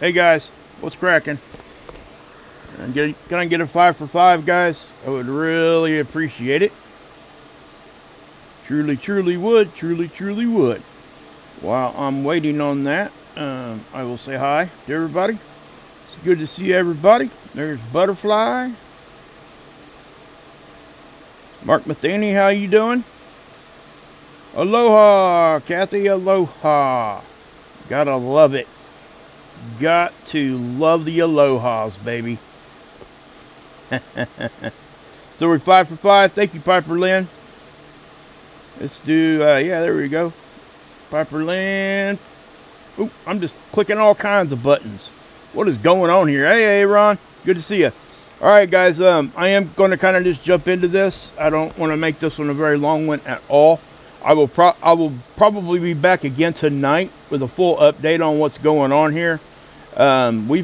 Hey guys, what's cracking? Can I get a 5 for 5, guys? I would really appreciate it. Truly would. While I'm waiting on that, I will say hi to everybody. It's good to see everybody. There's Butterfly. Mark Matheny, how you doing? Aloha, Kathy, aloha. Gotta love it. Got to love the alohas, baby. So we're 5 for 5. Thank you, Piper Lynn. Let's do, yeah, there we go. Piper Lynn. Oop, I'm just clicking all kinds of buttons. What is going on here? Hey, Ron. Good to see you. All right, guys. I am going to kind of just jump into this. I don't want to make this one a very long one at all. I will probably be back again tonight with a full update on what's going on here. We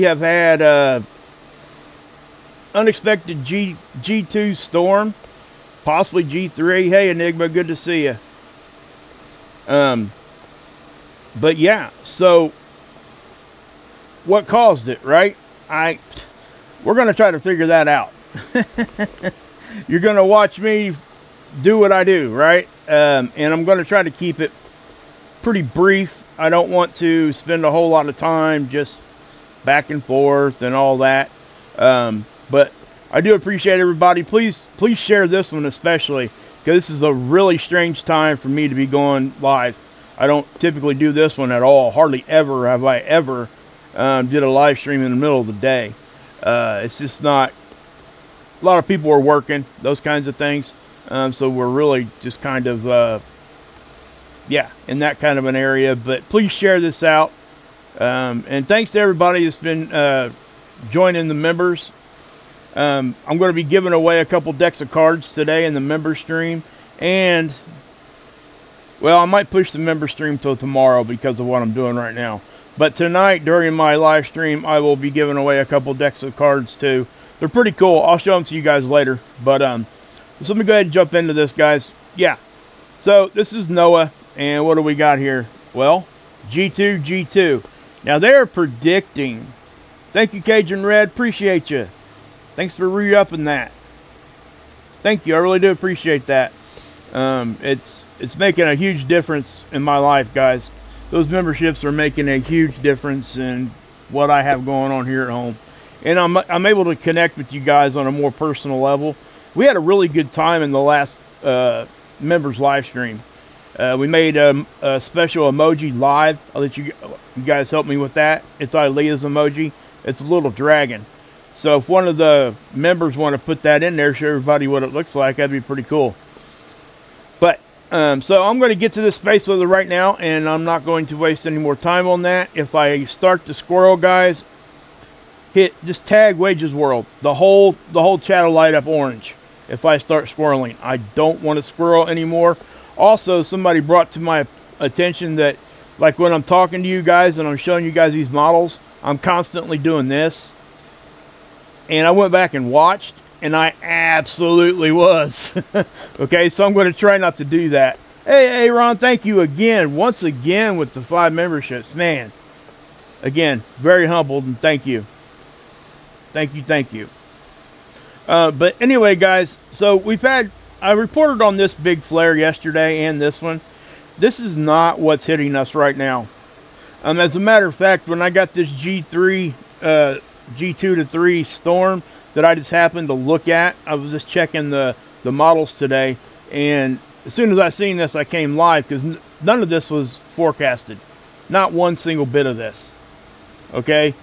have had unexpected G2 storm, possibly G3. Hey, Enigma, good to see you. But yeah, so what caused it, right? We're going to try to figure that out. You're going to watch me do what I do, right? And I'm going to try to keep it pretty brief. I don't want to spend a whole lot of time just back and forth and all that. But I do appreciate everybody. Please share this one especially, because this is a really strange time for me to be going live. I don't typically do this one at all. Hardly ever have I ever did a live stream in the middle of the day. It's just not. A lot of people are working, those kinds of things. So we're really just kind of, in that kind of an area. But please share this out. And thanks to everybody that's been joining the members. I'm going to be giving away a couple decks of cards today in the member stream. And, well, I might push the member stream till tomorrow because of what I'm doing right now. But tonight, during my live stream, I will be giving away a couple decks of cards too. They're pretty cool. I'll show them to you guys later. But so let me go ahead and jump into this, guys. Yeah. So this is NOAA. And what do we got here? Well, G2. Now they're predicting. Thank you, Cajun Red. Appreciate you. Thanks for re-upping that. Thank you. I really do appreciate that. It's making a huge difference in my life, guys. Those memberships are making a huge difference in what I have going on here at home. And I'm able to connect with you guys on a more personal level. We had a really good time in the last members live stream. We made a special emoji live. I'll let you guys help me with that. It's Aaliyah's emoji. It's a little dragon. So if one of the members want to put that in there, show everybody what it looks like, that'd be pretty cool. But so I'm going to get to this space weather right now, and I'm not going to waste any more time on that. If I start to squirrel, guys, just tag Wages World. The whole chat will light up orange if I start squirreling. I don't want to squirrel anymore. Also, somebody brought to my attention that, like when I'm talking to you guys and I'm showing you guys these models, I'm constantly doing this. And I went back and watched, and I absolutely was. Okay, so I'm going to try not to do that. Hey, Ron, thank you again, once again, with the 5 memberships. Man, again, very humbled, and thank you. Thank you. But anyway, guys, so I reported on this big flare yesterday and this one. This is not what's hitting us right now. As a matter of fact, when I got this G2-3 storm that I just happened to look at, I was just checking the models today, and as soon as I seen this, I came live because none of this was forecasted. Not one single bit of this. Okay?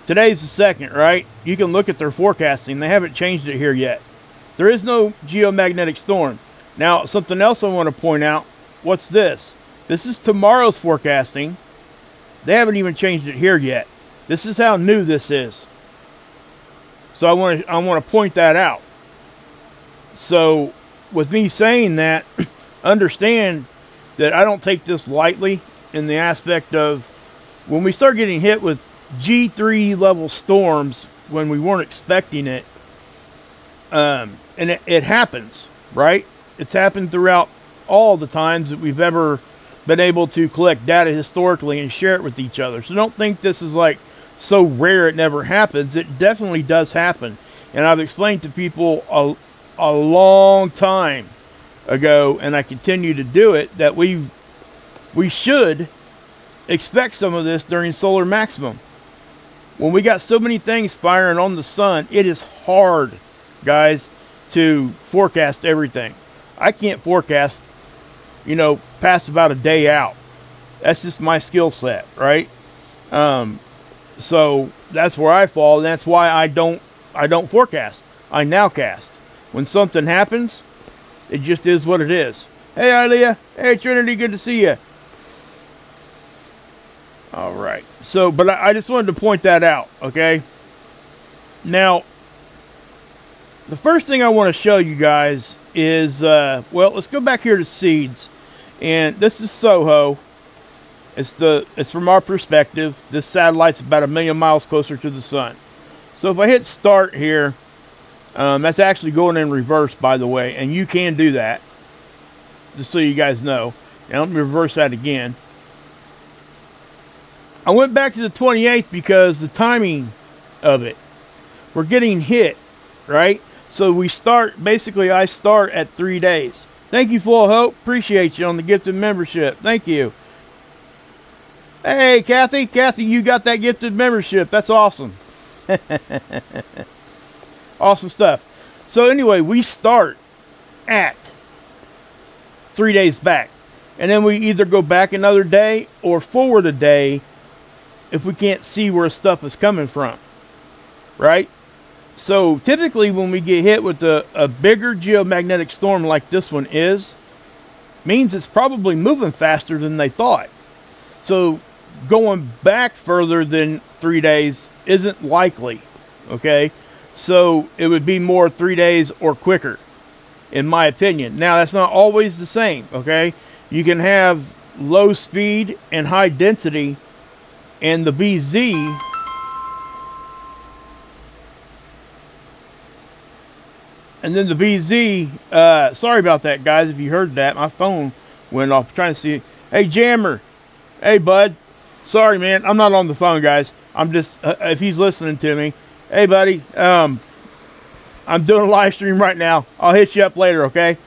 Today's the 2nd, right? You can look at their forecasting. They haven't changed it here yet. There is no geomagnetic storm. Now, something else I want to point out. What's this? This is tomorrow's forecasting. They haven't even changed it here yet. This is how new this is. So I want to point that out. So with me saying that, understand that I don't take this lightly in the aspect of when we start getting hit with G3 level storms when we weren't expecting it. And it happens, right? It's happened throughout all the times that we've ever been able to collect data historically and share it with each other. So don't think this is like so rare it never happens. It definitely does happen. And I've explained to people a long time ago, and I continue to do it, that we should expect some of this during solar maximum. When we got so many things firing on the sun, it is hard, guys, to forecast everything. I can't forecast, you know, past about a day out. That's just my skill set, right? So that's where I fall, and that's why I don't forecast. I nowcast. When something happens, it just is what it is. Hey, Ilea. Hey, Trinity. Good to see you. All right. So, but I just wanted to point that out, okay? Now, the first thing I want to show you guys is, well, let's go back here to seeds. And this is Soho. It's from our perspective. This satellite's about 1 million miles closer to the sun. So if I hit start here, that's actually going in reverse, by the way, and you can do that, just so you guys know. Now let me reverse that again. I went back to the 28th because the timing of it. We're getting hit, right? So we start, basically I start at 3 days. Thank you, Full Hope. Appreciate you on the gifted membership. Thank you. Hey, Kathy. Kathy, you got that gifted membership. That's awesome. Awesome stuff. So anyway, we start at 3 days back. And then we either go back another day or forward a day if we can't see where stuff is coming from. Right? So typically when we get hit with a bigger geomagnetic storm like this one is, means it's probably moving faster than they thought. So going back further than 3 days isn't likely. Okay? So it would be more 3 days or quicker, in my opinion. Now that's not always the same, okay? You can have low speed and high density, and the BZ and then the BZ, sorry about that, guys, if you heard that. My phone went off. I'm trying to see. Hey, Jammer. Hey, bud. Sorry, man. I'm not on the phone, guys. I'm just, if he's listening to me. Hey, buddy. I'm doing a live stream right now. I'll hit you up later, okay?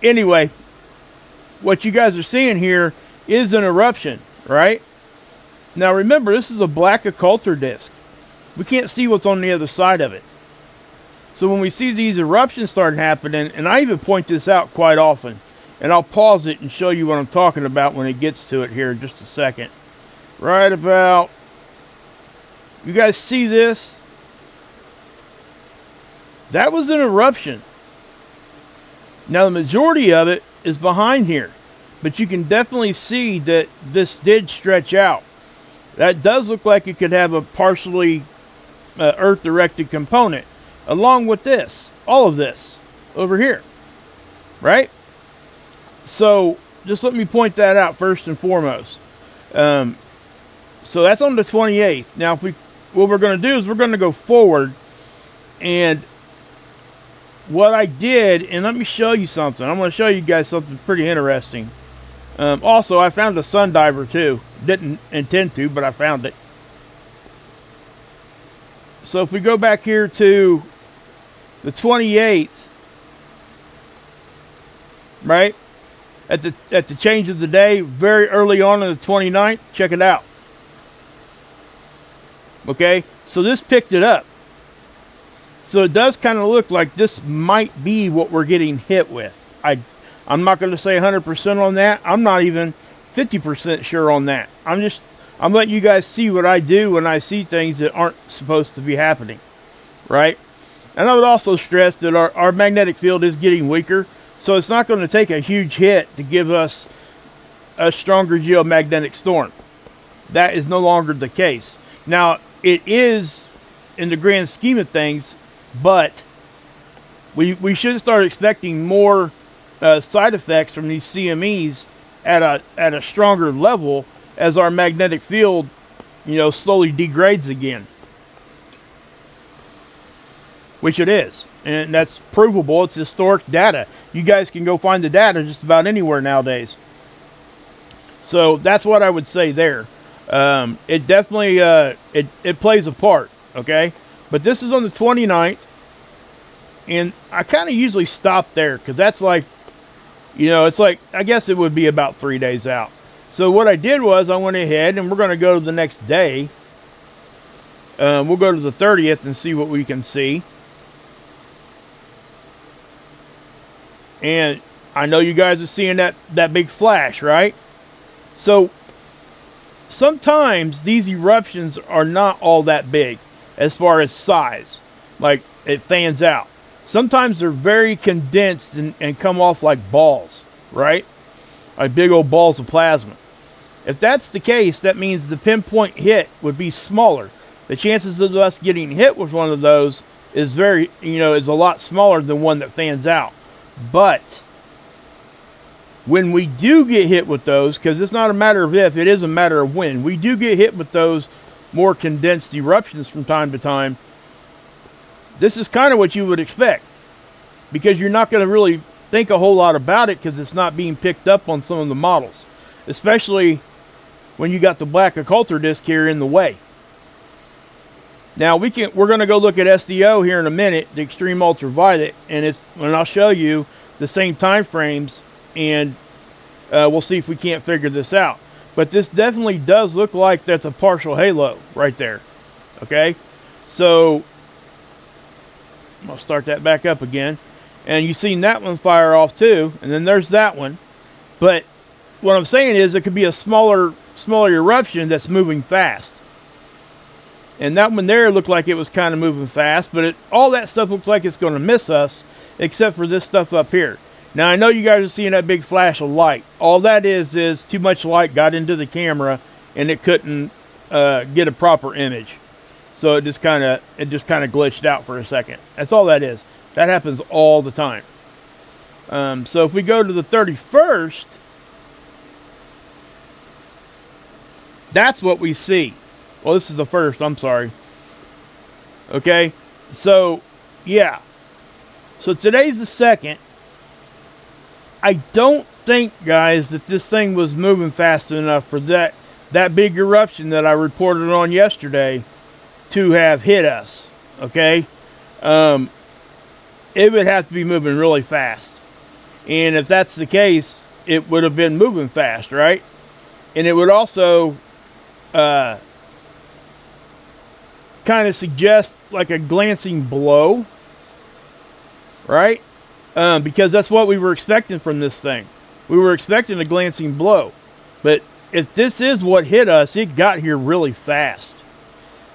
Anyway, what you guys are seeing here is an eruption, right? Now, remember, this is a black occulter disk. We can't see what's on the other side of it. So when we see these eruptions start happening, and I even point this out quite often, and I'll pause it and show you what I'm talking about when it gets to it here in just a second. Right about, you guys see this? That was an eruption. Now the majority of it is behind here, but you can definitely see that this did stretch out. That does look like it could have a partially Earth-directed component, along with this, all of this over here, right? So just let me point that out first and foremost. So that's on the 28th. Now, what we're going to do is we're going to go forward, and what I did, and let me show you something. I'm going to show you guys something pretty interesting. Also, I found a sun diver too. Didn't intend to, but I found it. So if we go back here to the 28th, right? At the change of the day, very early on the 29th, check it out. Okay, so this picked it up. So it does kind of look like this might be what we're getting hit with. I'm not going to say 100% on that. I'm not even 50% sure on that. I'm letting you guys see what I do when I see things that aren't supposed to be happening, right? And I would also stress that our magnetic field is getting weaker, so it's not going to take a huge hit to give us a stronger geomagnetic storm. That is no longer the case. Now, it is in the grand scheme of things, but we should start expecting more side effects from these CMEs at a stronger level as our magnetic field, slowly degrades again, which it is, and that's provable. It's historic data. You guys can go find the data just about anywhere nowadays. So that's what I would say there. It definitely it plays a part, okay? But this is on the 29th, and I kind of usually stop there because that's like, you know, it's like, I guess it would be about 3 days out. So what I did was I went ahead, and we're going to go to the next day. We'll go to the 30th and see what we can see. And I know you guys are seeing that big flash, right? So sometimes these eruptions are not all that big as far as size. Like, it fans out. Sometimes they're very condensed and come off like balls, right? Like big old balls of plasma. If that's the case, that means the pinpoint hit would be smaller. The chances of us getting hit with one of those is is a lot smaller than one that fans out. But when we do get hit with those, because it's not a matter of if, it is a matter of when, we do get hit with those more condensed eruptions from time to time, this is kind of what you would expect, because you're not going to really think a whole lot about it because it's not being picked up on some of the models, especially when you got the black occulter disc here in the way. Now we're going to go look at SDO here in a minute, the extreme ultraviolet, and I'll show you the same time frames, and we'll see if we can't figure this out. But this definitely does look like that's a partial halo right there. Okay, so I'll start that back up again, and you've seen that one fire off too, and then there's that one. But what I'm saying is it could be a smaller eruption that's moving fast. And that one there looked like it was kind of moving fast, but all that stuff looks like it's going to miss us, except for this stuff up here. Now, I know you guys are seeing that big flash of light. All that is too much light got into the camera, and it couldn't get a proper image. So it just kind of glitched out for a second. That's all that is. That happens all the time. So if we go to the 31st, that's what we see. Well, this is the first, I'm sorry. Okay, so, yeah. So today's the 2nd. I don't think, guys, that this thing was moving fast enough for that big eruption that I reported on yesterday to have hit us, okay? It would have to be moving really fast. And if that's the case, it would have been moving fast, right? And it would also kind of suggest like a glancing blow, right? Because that's what we were expecting from this thing. We were expecting a glancing blow. But if this is what hit us, it got here really fast.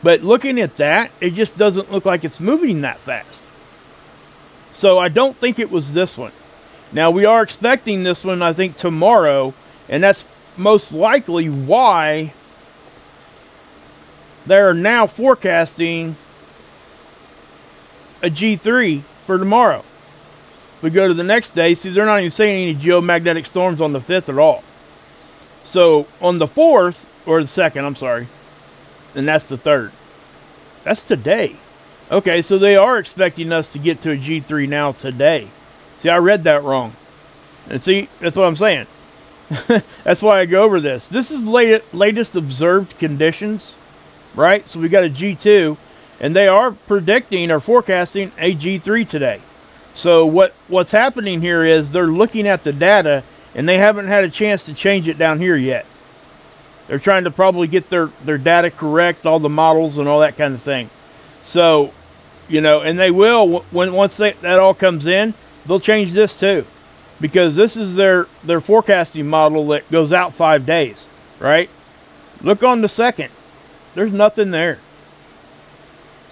But looking at that, it just doesn't look like it's moving that fast. So I don't think it was this one. Now, we are expecting this one, I think, tomorrow. And that's most likely why they're now forecasting a G3 for tomorrow. We go to the next day. See, they're not even saying any geomagnetic storms on the 5th at all. So on the 4th, or the 2nd, I'm sorry, and that's the 3rd. That's today. Okay, so they are expecting us to get to a G3 now today. See, I read that wrong. And see, that's what I'm saying. That's why I go over this. This is latest observed conditions, right? So we got a G2, and they are predicting or forecasting a G3 today. So what's happening here is they're looking at the data, and they haven't had a chance to change it down here yet. They're trying to probably get their data correct, all the models and all that kind of thing. So, you know, and they will, once that all comes in, they'll change this too. Because this is their forecasting model that goes out 5 days, right? Look on the 2nd. There's nothing there.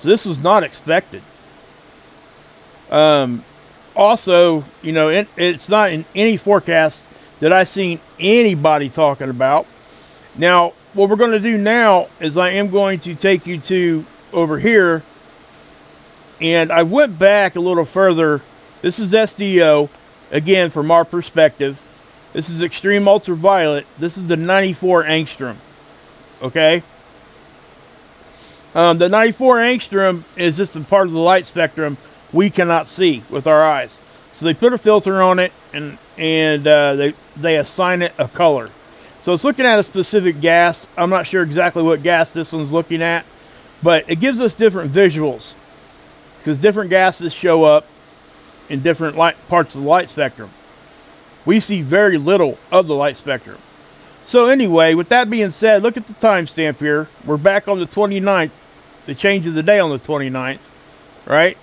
So this was not expected. Also, you know, it's not in any forecast that I've seen anybody talking about. Now, what we're going to do now is I am going to take you to over here. And I went back a little further. This is SDO. Again, from our perspective, this is extreme ultraviolet. This is the 94 angstrom. Okay? The 94 angstrom is just a part of the light spectrum we cannot see with our eyes. So they put a filter on it, and they assign it a color. So it's looking at a specific gas. I'm not sure exactly what gas this one's looking at, but it gives us different visuals because different gases show up in different parts of the light spectrum. We see very little of the light spectrum. So anyway, with that being said, look at the timestamp here. We're back on the 29th, the change of the day on the 29th, right?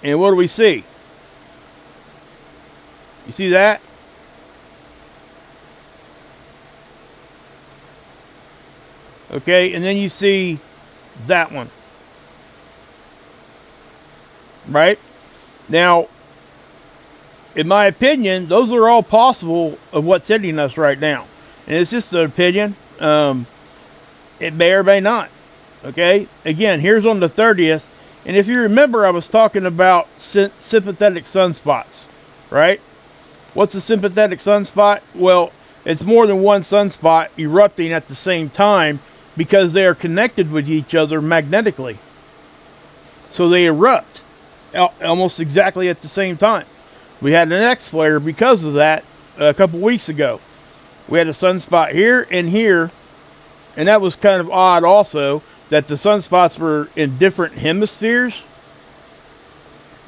And what do we see? You see that? Okay, and then you see that one. Right? Now, in my opinion, those are all possible of what's hitting us right now. And it's just an opinion. It may or may not. Okay? Again, here's on the 30th. And if you remember, I was talking about sympathetic sunspots. Right? What's a sympathetic sunspot? Well, it's more than one sunspot erupting at the same time because they are connected with each other magnetically. So they erupt almost exactly at the same time. We had an X flare because of that a couple weeks ago. We had a sunspot here and here, and that was kind of odd also that the sunspots were in different hemispheres.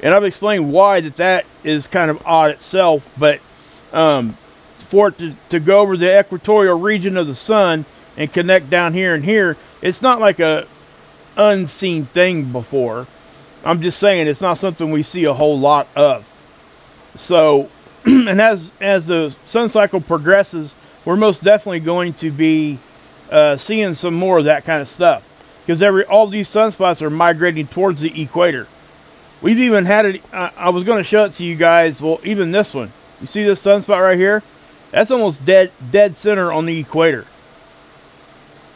And I've explained why that is kind of odd itself, but for it to go over the equatorial region of the sun and connect down here and here, it's not like a unseen thing before. I'm just saying it's not something we see a whole lot of. So, and as the sun cycle progresses, we're most definitely going to be seeing some more of that kind of stuff, because all these sunspots are migrating towards the equator. We've even had it. I was going to show it to you guys. Well, even this one. You see this sunspot right here? That's almost dead center on the equator.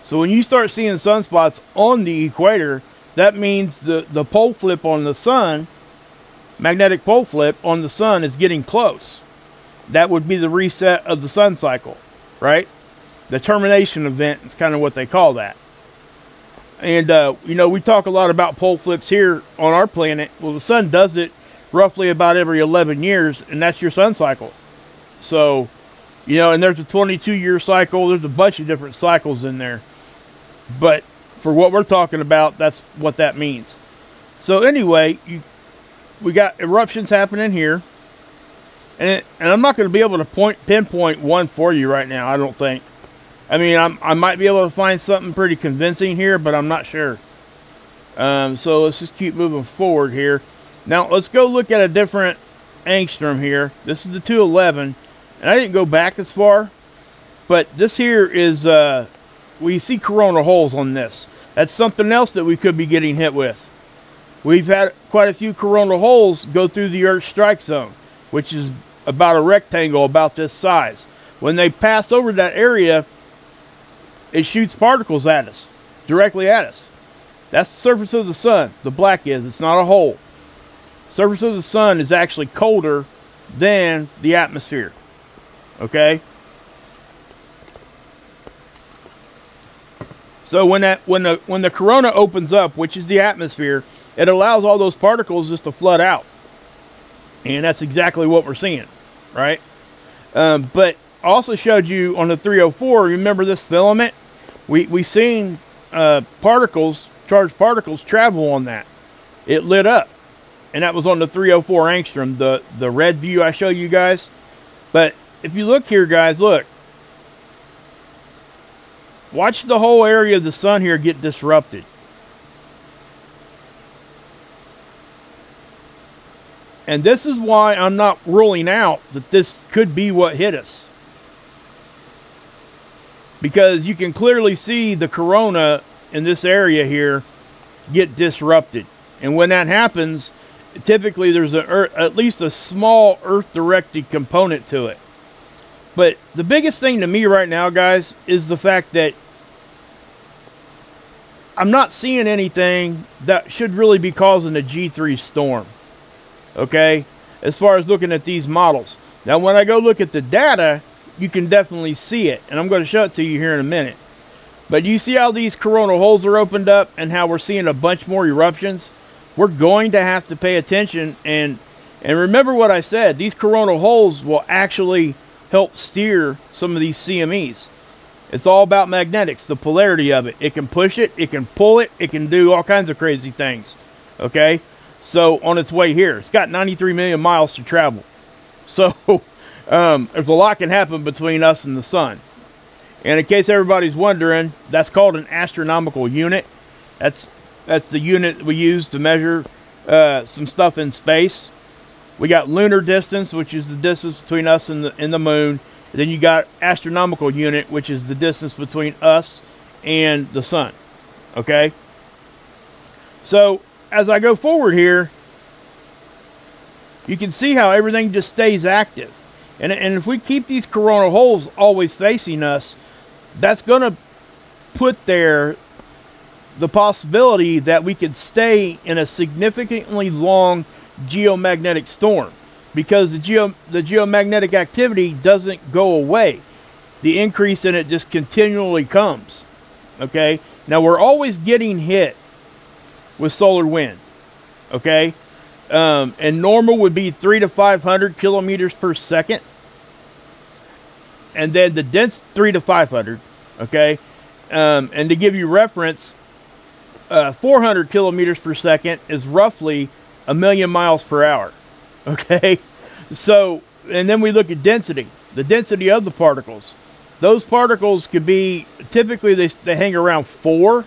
So when you start seeing sunspots on the equator, that means the pole flip on the sun, magnetic pole flip on the sun, is getting close. That would be the reset of the sun cycle, right? The termination event is kind of what they call that. And, you know, we talk a lot about pole flips here on our planet. Well, the sun does it roughly about every 11 years, and that's your sun cycle. So, you know, and there's a 22-year cycle. There's a bunch of different cycles in there. But for what we're talking about, that's what that means. So anyway, we got eruptions happening here. And I'm not going to be able to pinpoint one for you right now, I don't think. I mean, I might be able to find something pretty convincing here, but I'm not sure. So let's just keep moving forward here. Now, let's go look at a different angstrom here. This is the 211. And I didn't go back as far. But this here is, we see coronal holes on this. That's something else that we could be getting hit with. We've had quite a few coronal holes go through the Earth's strike zone, which is about a rectangle about this size. When they pass over that area, it shoots particles at us, directly at us. That's the surface of the sun. The black is. It's not a hole. The surface of the sun is actually colder than the atmosphere. Okay? So when the corona opens up, which is the atmosphere, it allows all those particles just to flood out. And that's exactly what we're seeing, right? But I also showed you on the 304, remember this filament? We seen particles, charged particles, travel on that. It lit up. And that was on the 304 angstrom, the red view I showed you guys. But if you look here, guys, look. Watch the whole area of the sun here get disrupted. And this is why I'm not ruling out that this could be what hit us. Because you can clearly see the corona in this area here get disrupted. And when that happens, typically there's at least a small Earth-directed component to it. But the biggest thing to me right now, guys, is the fact that I'm not seeing anything that should really be causing a G3 storm. Okay? As far as looking at these models. Now, when I go look at the data, you can definitely see it. And I'm going to show it to you here in a minute. But you see how these coronal holes are opened up and how we're seeing a bunch more eruptions? We're going to have to pay attention and remember what I said. These coronal holes will actually help steer some of these CMEs. It's all about magnetics, the polarity of it. It can push it, it can pull it, it can do all kinds of crazy things. Okay, so on its way here, it's got 93 million miles to travel. So there's a lot can happen between us and the sun. And in case everybody's wondering, that's called an astronomical unit. That's the unit we use to measure some stuff in space. We got lunar distance, which is the distance between us and the moon. And then you got astronomical unit, which is the distance between us and the sun. Okay? So as I go forward here, you can see how everything just stays active. And if we keep these coronal holes always facing us, that's going to put there the possibility that we could stay in a significantly long geomagnetic storm, because the geomagnetic activity doesn't go away. The increase in it just continually comes. Okay? Now we're always getting hit with solar wind. Okay? And normal would be 300 to 500 kilometers per second. And then the dense 300 to 500. Okay? And to give you reference, 400 kilometers per second is roughly 1,000,000 miles per hour. Okay? So, and then we look at density. The density of the particles. Those particles could be, typically they hang around 4,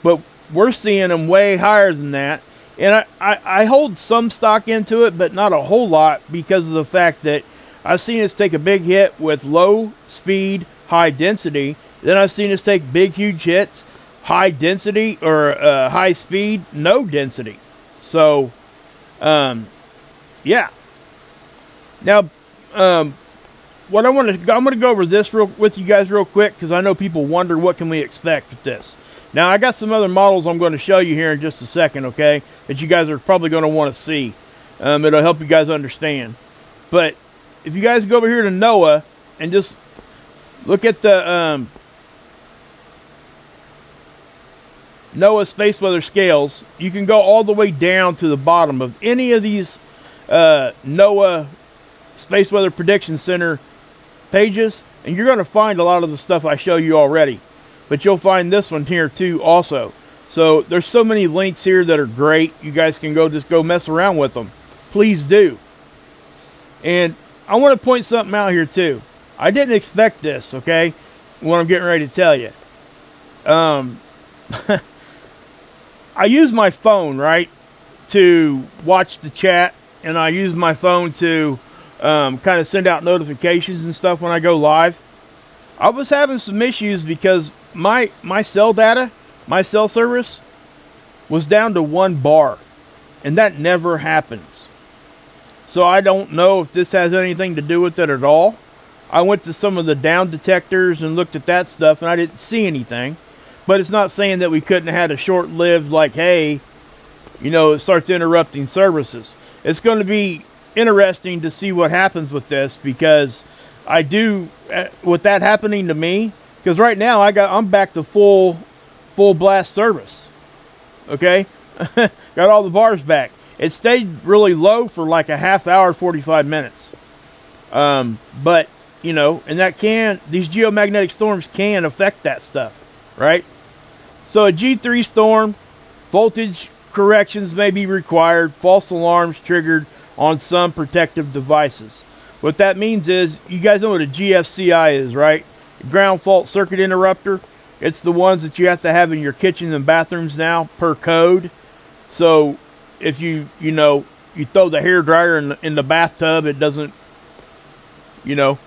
but we're seeing them way higher than that. And I hold some stock into it, but not a whole lot, because of the fact that I've seen us take a big hit with low speed, high density. Then I've seen us take big, huge hits, high density or high speed, no density. So, yeah. Now, what I'm going to go over this with you guys real quick, because I know people wonder what can we expect with this. Now, I got some other models I'm going to show you here in just a second, okay, that you guys are probably going to want to see. It'll help you guys understand. But if you guys go over here to NOAA and just look at the NOAA space weather scales, you can go all the way down to the bottom of any of these NOAA Space Weather Prediction Center pages, and you're going to find a lot of the stuff I show you already. But you'll find this one here too also. So there's so many links here that are great. You guys can just go mess around with them. Please do. And I want to point something out here too. I didn't expect this, okay? What I'm getting ready to tell you. I use my phone, right, to watch the chat, and I use my phone to kind of send out notifications and stuff when I go live. I was having some issues because my cell data, my cell service, was down to 1 bar, and that never happens. So I don't know if this has anything to do with it at all. I went to some of the down detectors and looked at that stuff, and I didn't see anything. But it's not saying that we couldn't have had a short-lived, like, hey, you know, it starts interrupting services. It's going to be interesting to see what happens with this, because I do, with that happening to me, because right now I'm back to full blast service. Okay? Got all the bars back. It stayed really low for like a half hour, 45 minutes. But, you know, and these geomagnetic storms can affect that stuff, right? So a G3 storm, voltage corrections may be required, false alarms triggered on some protective devices. What that means is, you guys know what a GFCI is, right? Ground fault circuit interrupter. It's the ones that you have to have in your kitchens and bathrooms now per code. So if you throw the hairdryer in the bathtub, it doesn't, you know,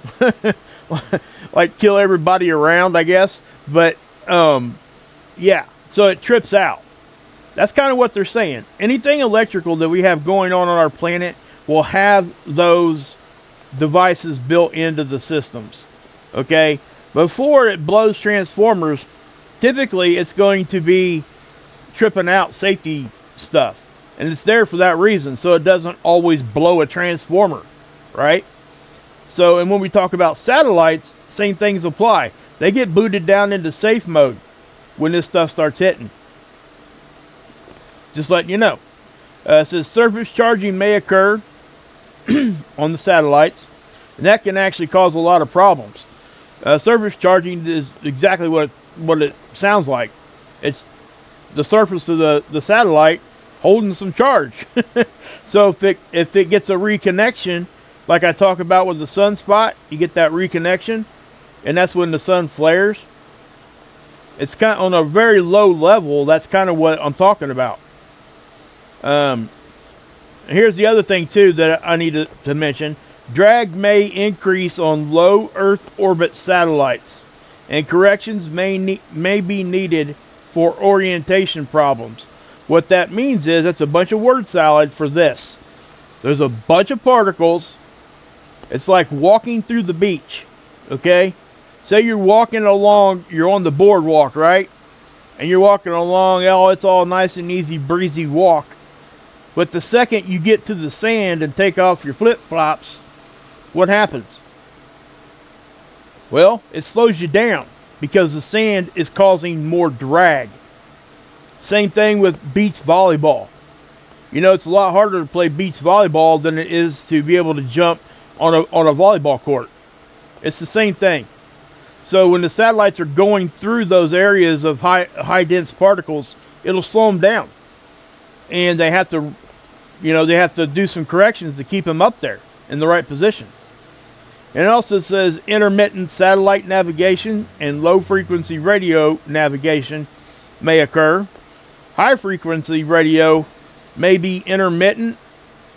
like kill everybody around, I guess. But yeah, so it trips out. That's kind of what they're saying. Anything electrical that we have going on our planet will have those devices built into the systems. Okay? Before it blows transformers, typically it's going to be tripping out safety stuff. And it's there for that reason, so it doesn't always blow a transformer, right? So, and when we talk about satellites, same things apply. They get booted down into safe mode when this stuff starts hitting. Just letting you know. It says surface charging may occur on the satellites. And that can actually cause a lot of problems. Surface charging is exactly what it sounds like. It's the surface of the satellite holding some charge. So if it gets a reconnection, like I talk about with the sunspot, you get that reconnection, and that's when the sun flares. It's kind of on a very low level. That's kind of what I'm talking about. Here's the other thing too that I need to mention. Drag may increase on low Earth orbit satellites, and corrections may be needed for orientation problems. What that means is that's a bunch of word salad for this. There's a bunch of particles. It's like walking through the beach, okay? Say you're walking along, you're on the boardwalk, right? And you're walking along, oh, it's all nice and easy, breezy walk. But the second you get to the sand and take off your flip-flops, what happens? Well, it slows you down because the sand is causing more drag. Same thing with beach volleyball. You know, it's a lot harder to play beach volleyball than it is to be able to jump on a volleyball court. It's the same thing. So when the satellites are going through those areas of high dense particles, it'll slow them down. And they have to, you know, they have to do some corrections to keep them up there in the right position. And it also says intermittent satellite navigation and low frequency radio navigation may occur. High frequency radio may be intermittent,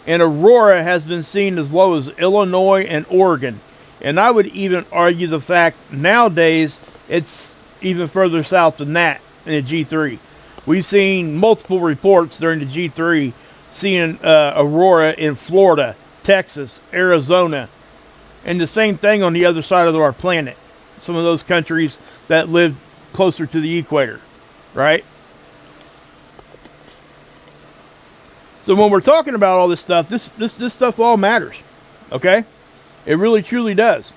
and aurora has been seen as low as Illinois and Oregon. And I would even argue the fact nowadays it's even further south than that in the G3. We've seen multiple reports during the G3 seeing aurora in Florida, Texas, Arizona, and the same thing on the other side of our planet. Some of those countries that live closer to the equator, right? So when we're talking about all this stuff, this stuff all matters, okay? It really truly does.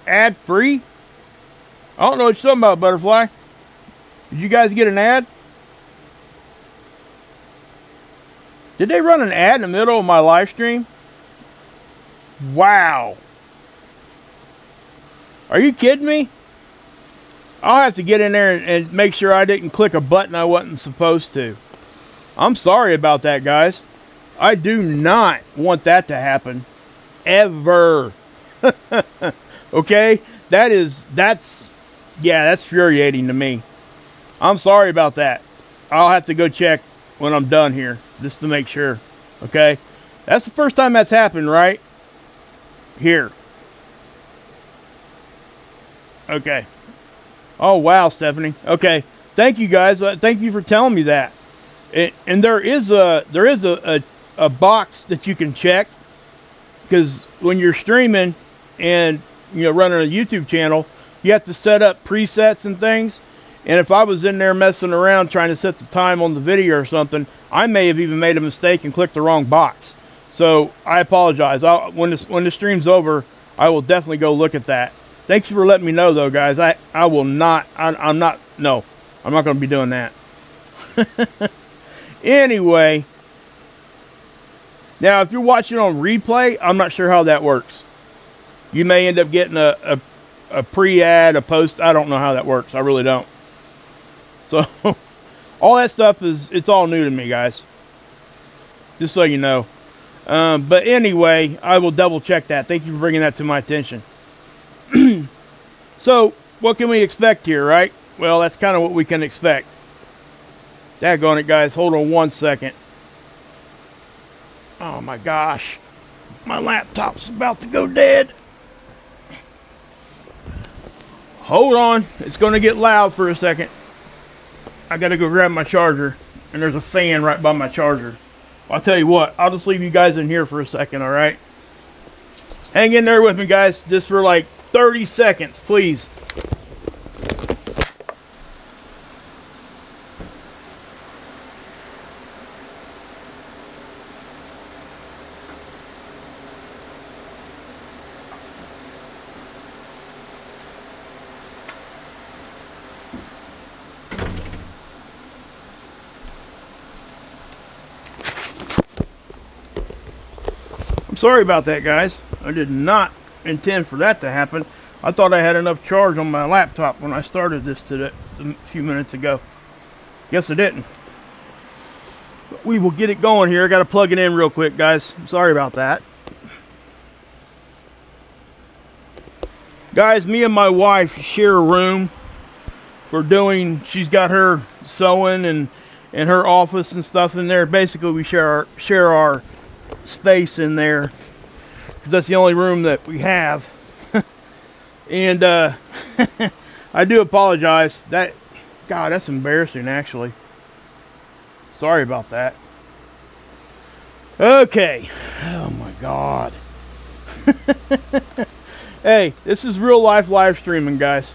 Ad free? I don't know what you're talking about, Butterfly. Did you guys get an ad? Did they run an ad in the middle of my live stream? Wow. Are you kidding me? I'll have to get in there and make sure I didn't click a button I wasn't supposed to. I'm sorry about that, guys. I do not want that to happen. Ever. Okay? That's infuriating to me. I'm sorry about that. I'll have to go check when I'm done here, just to make sure. Okay? That's the first time that's happened, right? Here. Okay. Oh, wow, Stephanie. Okay. Thank you, guys. Thank you for telling me that. And there is a box that you can check, because when you're streaming and running a YouTube channel, you have to set up presets and things. And if I was in there messing around trying to set the time on the video or something, I may have even made a mistake and clicked the wrong box. So I apologize. When the stream's over, I will definitely go look at that. Thank you for letting me know, though, guys. I will not. I'm not going to be doing that. Anyway, now if you're watching on replay, I'm not sure how that works. You may end up getting a pre-ad, a post. I don't know how that works. I really don't. So all that stuff it's all new to me, guys. Just so you know. But anyway, I will double check that. Thank you for bringing that to my attention. So what can we expect here, right? Well, that's kind of what we can expect. Daggone it, guys. Hold on one second. Oh my gosh. My laptop's about to go dead. Hold on. It's going to get loud for a second. I got to go grab my charger. And there's a fan right by my charger. I'll tell you what. I'll just leave you guys in here for a second, alright? Hang in there with me, guys. Just for like 30 seconds, please. I'm sorry about that, guys. I did not intend for that to happen. I thought I had enough charge on my laptop when I started this today, a few minutes ago. Guess I didn't. But we will get it going here. I got to plug it in real quick, guys. Sorry about that. Guys, me and my wife share a room for doing, she's got her sewing and her office and stuff in there. Basically, we share our space in there. That's the only room that we have. And I do apologize. God, that's embarrassing, actually. Sorry about that. Okay. Oh my God. Hey, this is real life live streaming, guys.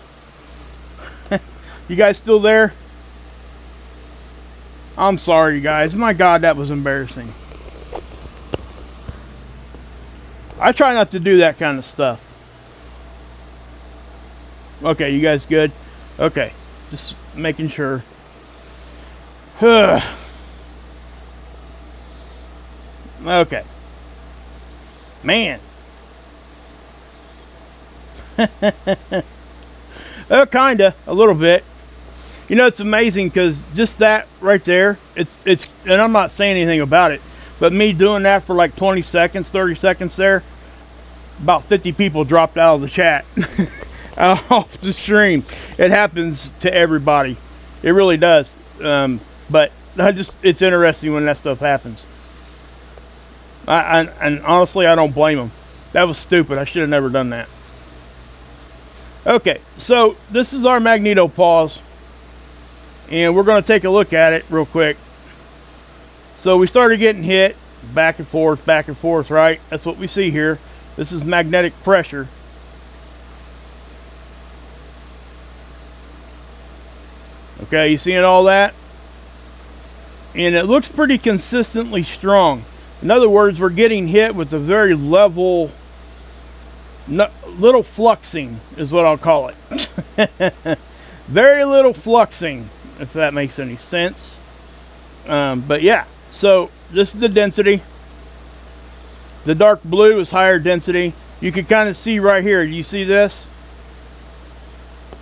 You guys still there? I'm sorry, you guys. My God, that was embarrassing. I try not to do that kind of stuff. Okay, you guys good? Okay, just making sure. Okay. Man. Kinda, a little bit. You know, it's amazing because just that right there, it's, and I'm not saying anything about it, but me doing that for like 20 seconds, 30 seconds there, about 50 people dropped out of the chat, off the stream. It happens to everybody. It really does. But it's interesting when that stuff happens. And honestly, I don't blame them. That was stupid. I should have never done that. Okay, so this is our magneto pause, and we're going to take a look at it real quick. So we started getting hit back and forth, right? That's what we see here. This is magnetic pressure. Okay, you seeing all that? And it looks pretty consistently strong. In other words, we're getting hit with a very level, little fluxing is what I'll call it. Very little fluxing, if that makes any sense. But yeah, so this is the density. The dark blue is higher density. You can kind of see right here. Do you see this?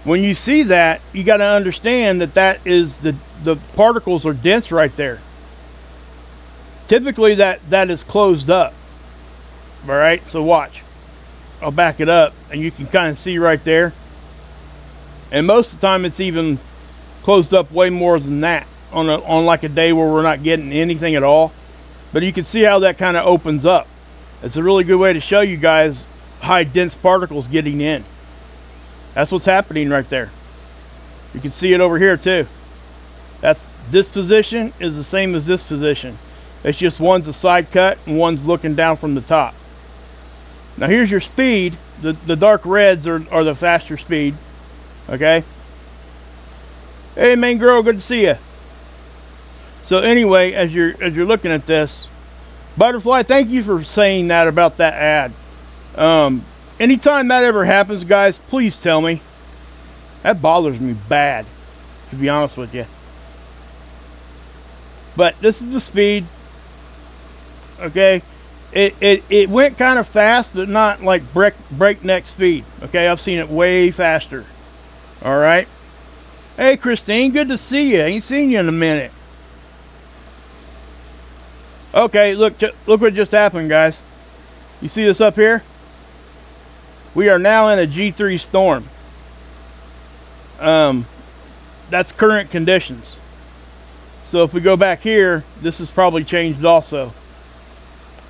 When you see that, you got to understand that is the particles are dense right there. Typically that is closed up. All right, so watch. I'll back it up and you can kind of see right there. And most of the time it's even closed up way more than that on like a day where we're not getting anything at all. But you can see how that kind of opens up. It's a really good way to show you guys high dense particles getting in. That's what's happening right there. You can see it over here too. This position is the same as this position. It's just one's a side cut and one's looking down from the top. Now here's your speed. The dark reds are the faster speed. Okay. Hey, main girl, good to see you. So anyway, as you're looking at this, Butterfly, thank you for saying that about that ad. Anytime that ever happens, guys, please tell me. That bothers me bad, to be honest with you. But this is the speed. Okay. It went kind of fast, but not like breakneck speed. Okay, I've seen it way faster. All right. Hey, Christine, good to see you. Ain't seen you in a minute. Okay, look what just happened, guys. You see this up here? We are now in a G3 storm. That's current conditions. So if we go back here, this has probably changed also.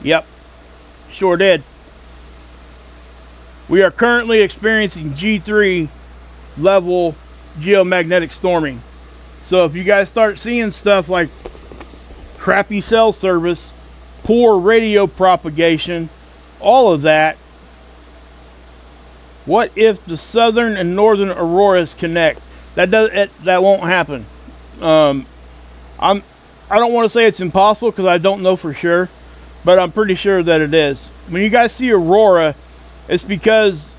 Yep, sure did. We are currently experiencing G3 level geomagnetic storming. So if you guys start seeing stuff like crappy cell service, poor radio propagation, all of that, what if the southern and northern auroras connect? That won't happen. I don't want to say it's impossible because I don't know for sure, but I'm pretty sure that it is. When you guys see aurora, it's because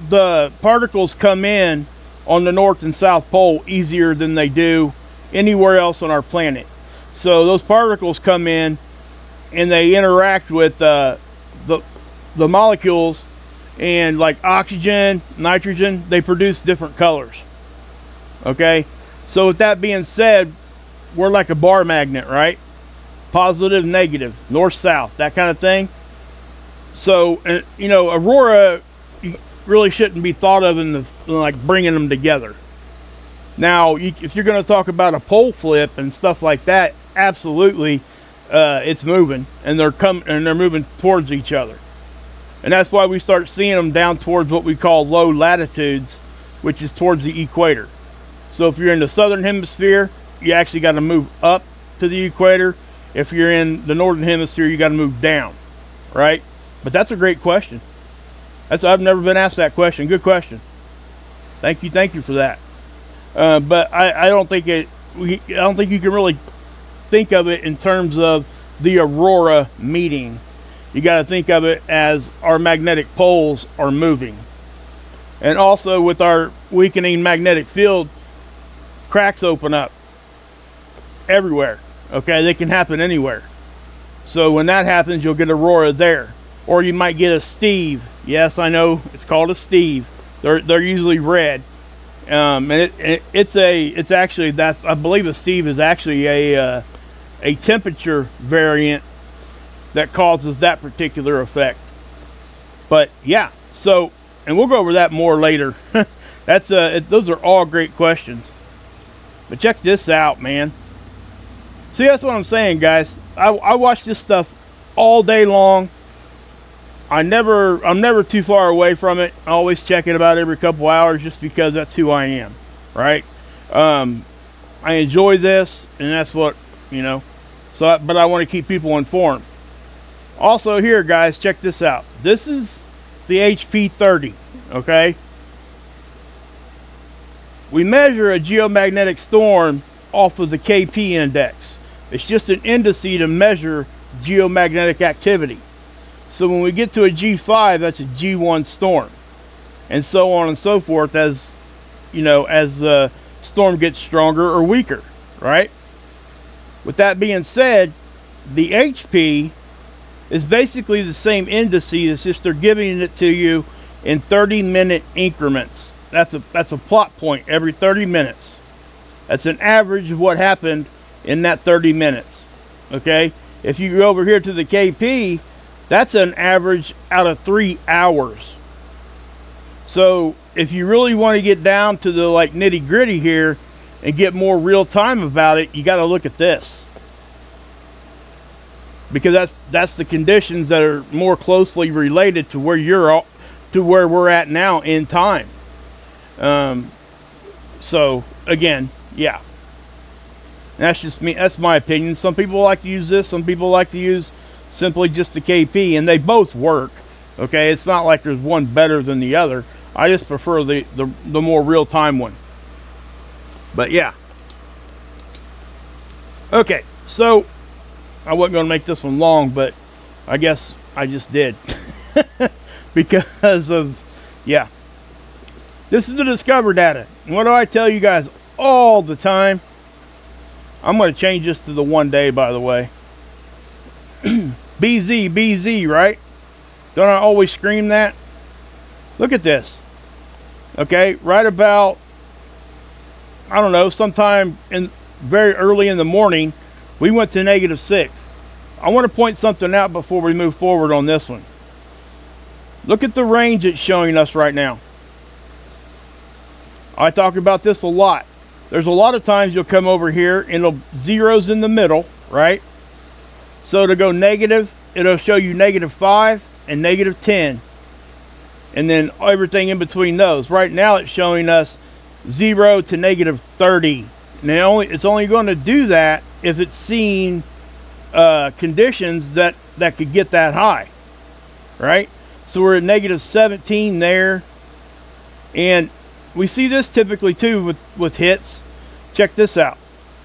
the particles come in on the north and south pole easier than they do anywhere else on our planet. So those particles come in and they interact with the molecules, and like oxygen, nitrogen, they produce different colors. Okay, so with that being said, we're like a bar magnet, right? Positive, negative, north, south, that kind of thing. So, you know, aurora really shouldn't be thought of in the like bringing them together. Now, if you're going to talk about a pole flip and stuff like that, absolutely, it's moving, and they're moving towards each other, and that's why we start seeing them down towards what we call low latitudes, which is towards the equator. So if you're in the southern hemisphere, you actually got to move up to the equator. If you're in the northern hemisphere, you got to move down, right? But that's a great question. I've never been asked that question. Good question. Thank you for that. But I don't think I don't think you can really think of it in terms of the aurora meeting. You got to think of it as our magnetic poles are moving, and also with our weakening magnetic field, cracks open up everywhere. Okay, they can happen anywhere. So when that happens, you'll get aurora there, or you might get a Steve. Yes, I know it's called a Steve. They're usually red, and it's actually that, I believe a Steve is actually a temperature variant that causes that particular effect. But yeah, so, and we'll go over that more later. Those are all great questions. But check this out, man. See, that's what I'm saying, guys. I watch this stuff all day long. I'm never too far away from it. I always check it about every couple hours, just because that's who I am, right? I enjoy this, and that's what, you know. So, but I want to keep people informed. Also here, guys, check this out. This is the HP30, okay? We measure a geomagnetic storm off of the KP index. It's just an indice to measure geomagnetic activity. So when we get to a G5, that's a G1 storm, and so on and so forth, as you know, as the storm gets stronger or weaker, right? With that being said, the HP is basically the same indice. It's just they're giving it to you in 30-minute increments. That's a plot point every 30 minutes. That's an average of what happened in that 30 minutes. Okay, if you go over here to the KP, that's an average out of 3 hours. So if you really want to get down to the like nitty gritty here and get more real time about it, you got to look at this, because that's the conditions that are more closely related to where we're at now in time. So again, yeah, that's just me. That's my opinion. Some people like to use this. Some people like to use simply just the KP, and they both work. Okay, it's not like there's one better than the other. I just prefer the more real-time one. But yeah. Okay, so I wasn't going to make this one long, but I guess I just did. Because of, yeah. This is the Discover data. And what do I tell you guys all the time? I'm going to change this to the 1 day, by the way. BZ, right? Don't I always scream that? Look at this. Okay, right about, I don't know, sometime very early in the morning, we went to -6. I want to point something out before we move forward on this one. Look at the range it's showing us right now. I talk about this a lot. There's a lot of times you'll come over here and it'll zeros in the middle, right? So to go negative, it'll show you -5 and -10, and then everything in between those. Right now it's showing us 0 to -30. Now it's only going to do that if it's seeing conditions that could get that high, right? So we're at -17 there, and we see this typically too with hits. Check this out.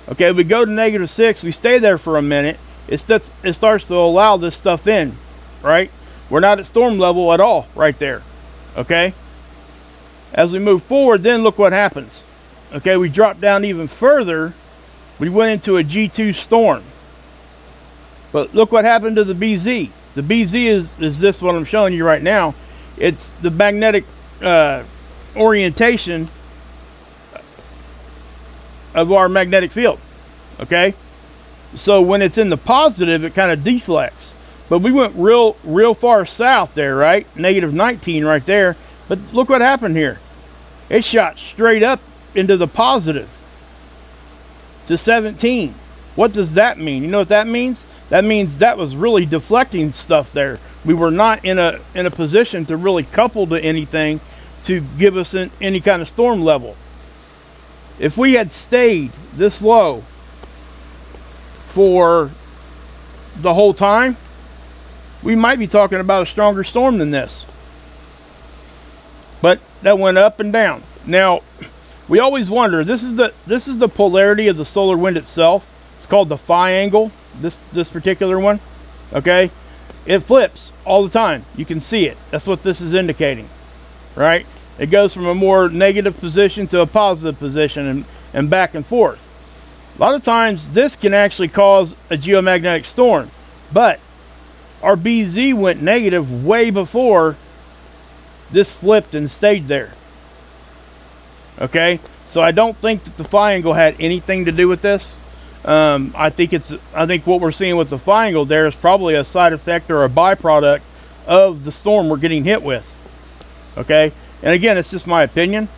Okay, we go to -6, we stay there for a minute. It starts to allow this stuff in, right? We're not at storm level at all right there. Okay, as we move forward, then look what happens. Okay, we drop down even further. We went into a G2 storm, but look what happened to the BZ. The BZ is this what I'm showing you right now. It's the magnetic orientation of our magnetic field. Okay, so when it's in the positive, it kind of deflects. But we went real far south there, right? -19 right there. But look what happened here. It shot straight up into the positive to 17. What does that mean? You know what that means? That means that was really deflecting stuff there. We were not in a position to really couple to anything to give us any kind of storm level. If we had stayed this low for the whole time, we might be talking about a stronger storm than this. But that went up and down. Now, we always wonder, this is the polarity of the solar wind itself. It's called the phi angle, this particular one. Okay? It flips all the time. You can see it. That's what this is indicating. Right? It goes from a more negative position to a positive position and back and forth. A lot of times this can actually cause a geomagnetic storm, but our BZ went negative way before this flipped and stayed there. Okay, so I don't think that the phi angle had anything to do with this. I think what we're seeing with the phi angle there is probably a side effect or a byproduct of the storm we're getting hit with. Okay, and again, it's just my opinion.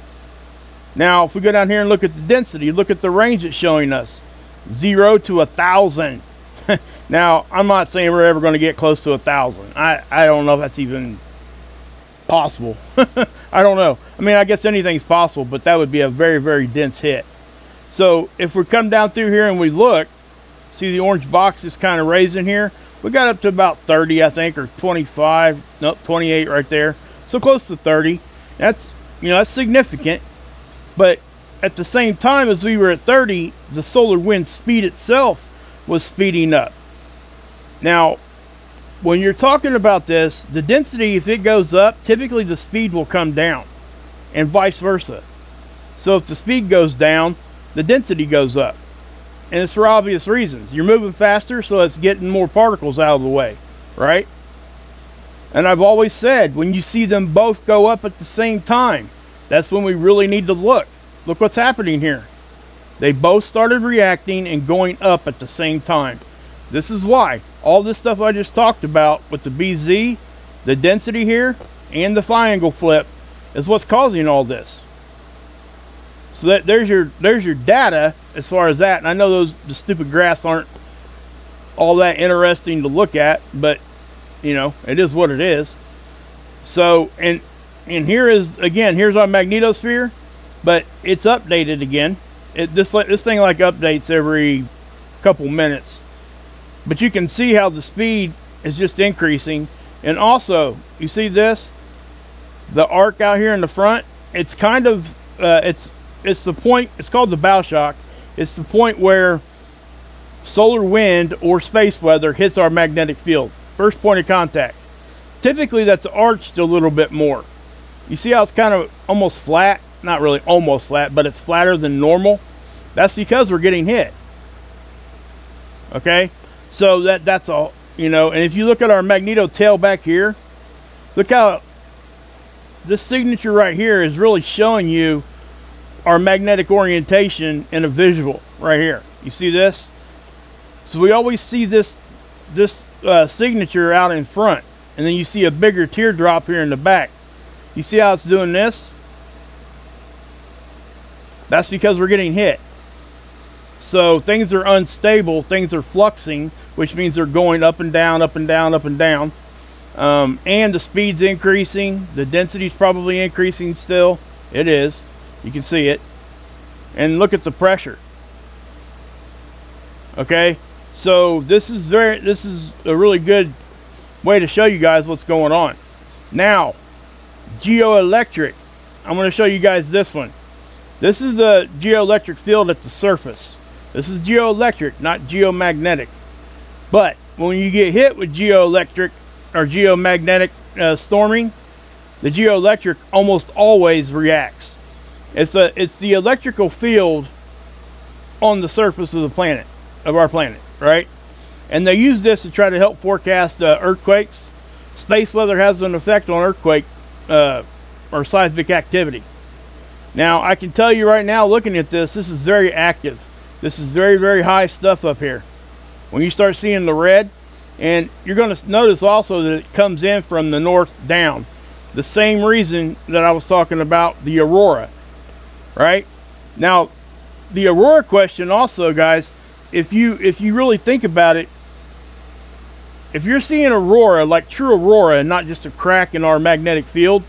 Now, if we go down here and look at the density, look at the range it's showing us, 0 to 1,000. Now, I'm not saying we're ever going to get close to 1,000. I don't know if that's even possible. I don't know. I mean, I guess anything's possible, but that would be a very dense hit. So if we come down through here and we look, see the orange box is kind of raising here. We got up to about 30, I think, or 25. Nope, 28 right there. So close to 30. That's, you know, that's significant. But at the same time as we were at 30, the solar wind speed itself was speeding up. Now, when you're talking about this, the density, if it goes up, typically the speed will come down, and vice versa. So if the speed goes down, the density goes up. And it's for obvious reasons. You're moving faster, so it's getting more particles out of the way, right? And I've always said, when you see them both go up at the same time, that's when we really need to look. Look what's happening here. They both started reacting and going up at the same time. This is why all this stuff I just talked about with the BZ, the density here, and the phi angle flip is what's causing all this. So that there's your data as far as that. And I know the stupid graphs aren't all that interesting to look at, but you know, it is what it is. So and here is, again, here's our magnetosphere, but it's updated again. This thing like updates every couple minutes. But you can see how the speed is just increasing. And also, you see this? The arc out here in the front, it's kind of, it's the point, it's called the bow shock. It's the point where solar wind or space weather hits our magnetic field. First point of contact. Typically that's arched a little bit more. You see how it's kind of almost flat? Not really almost flat, but it's flatter than normal. That's because we're getting hit. Okay? So that's all, you know. And if you look at our magneto tail back here, look how this signature right here is really showing you our magnetic orientation in a visual right here. You see this? So we always see this signature out in front, and then you see a bigger teardrop here in the back. You see how it's doing this? That's because we're getting hit. So things are unstable, things are fluxing, which means they're going up and down, up and down, up and down. And the speed's increasing. The density's probably increasing still. It is. You can see it. And look at the pressure. Okay? So this is a really good way to show you guys what's going on. Now, Geoelectric. I'm going to show you guys this one. This is the geoelectric field at the surface. This is geoelectric, not geomagnetic. But when you get hit with geoelectric or geomagnetic storming, the geoelectric almost always reacts. It's the electrical field on the surface of the planet, of our planet, right? And they use this to try to help forecast earthquakes. Space weather has an effect on earthquake or seismic activity. Now, I can tell you right now, looking at this, this is very active. This is very, very high stuff up here. When you start seeing the red, and you're going to notice also that it comes in from the north down. The same reason that I was talking about the aurora, right? Now, the aurora question also, guys, if you really think about it, if you're seeing aurora, like true aurora, and not just a crack in our magnetic field,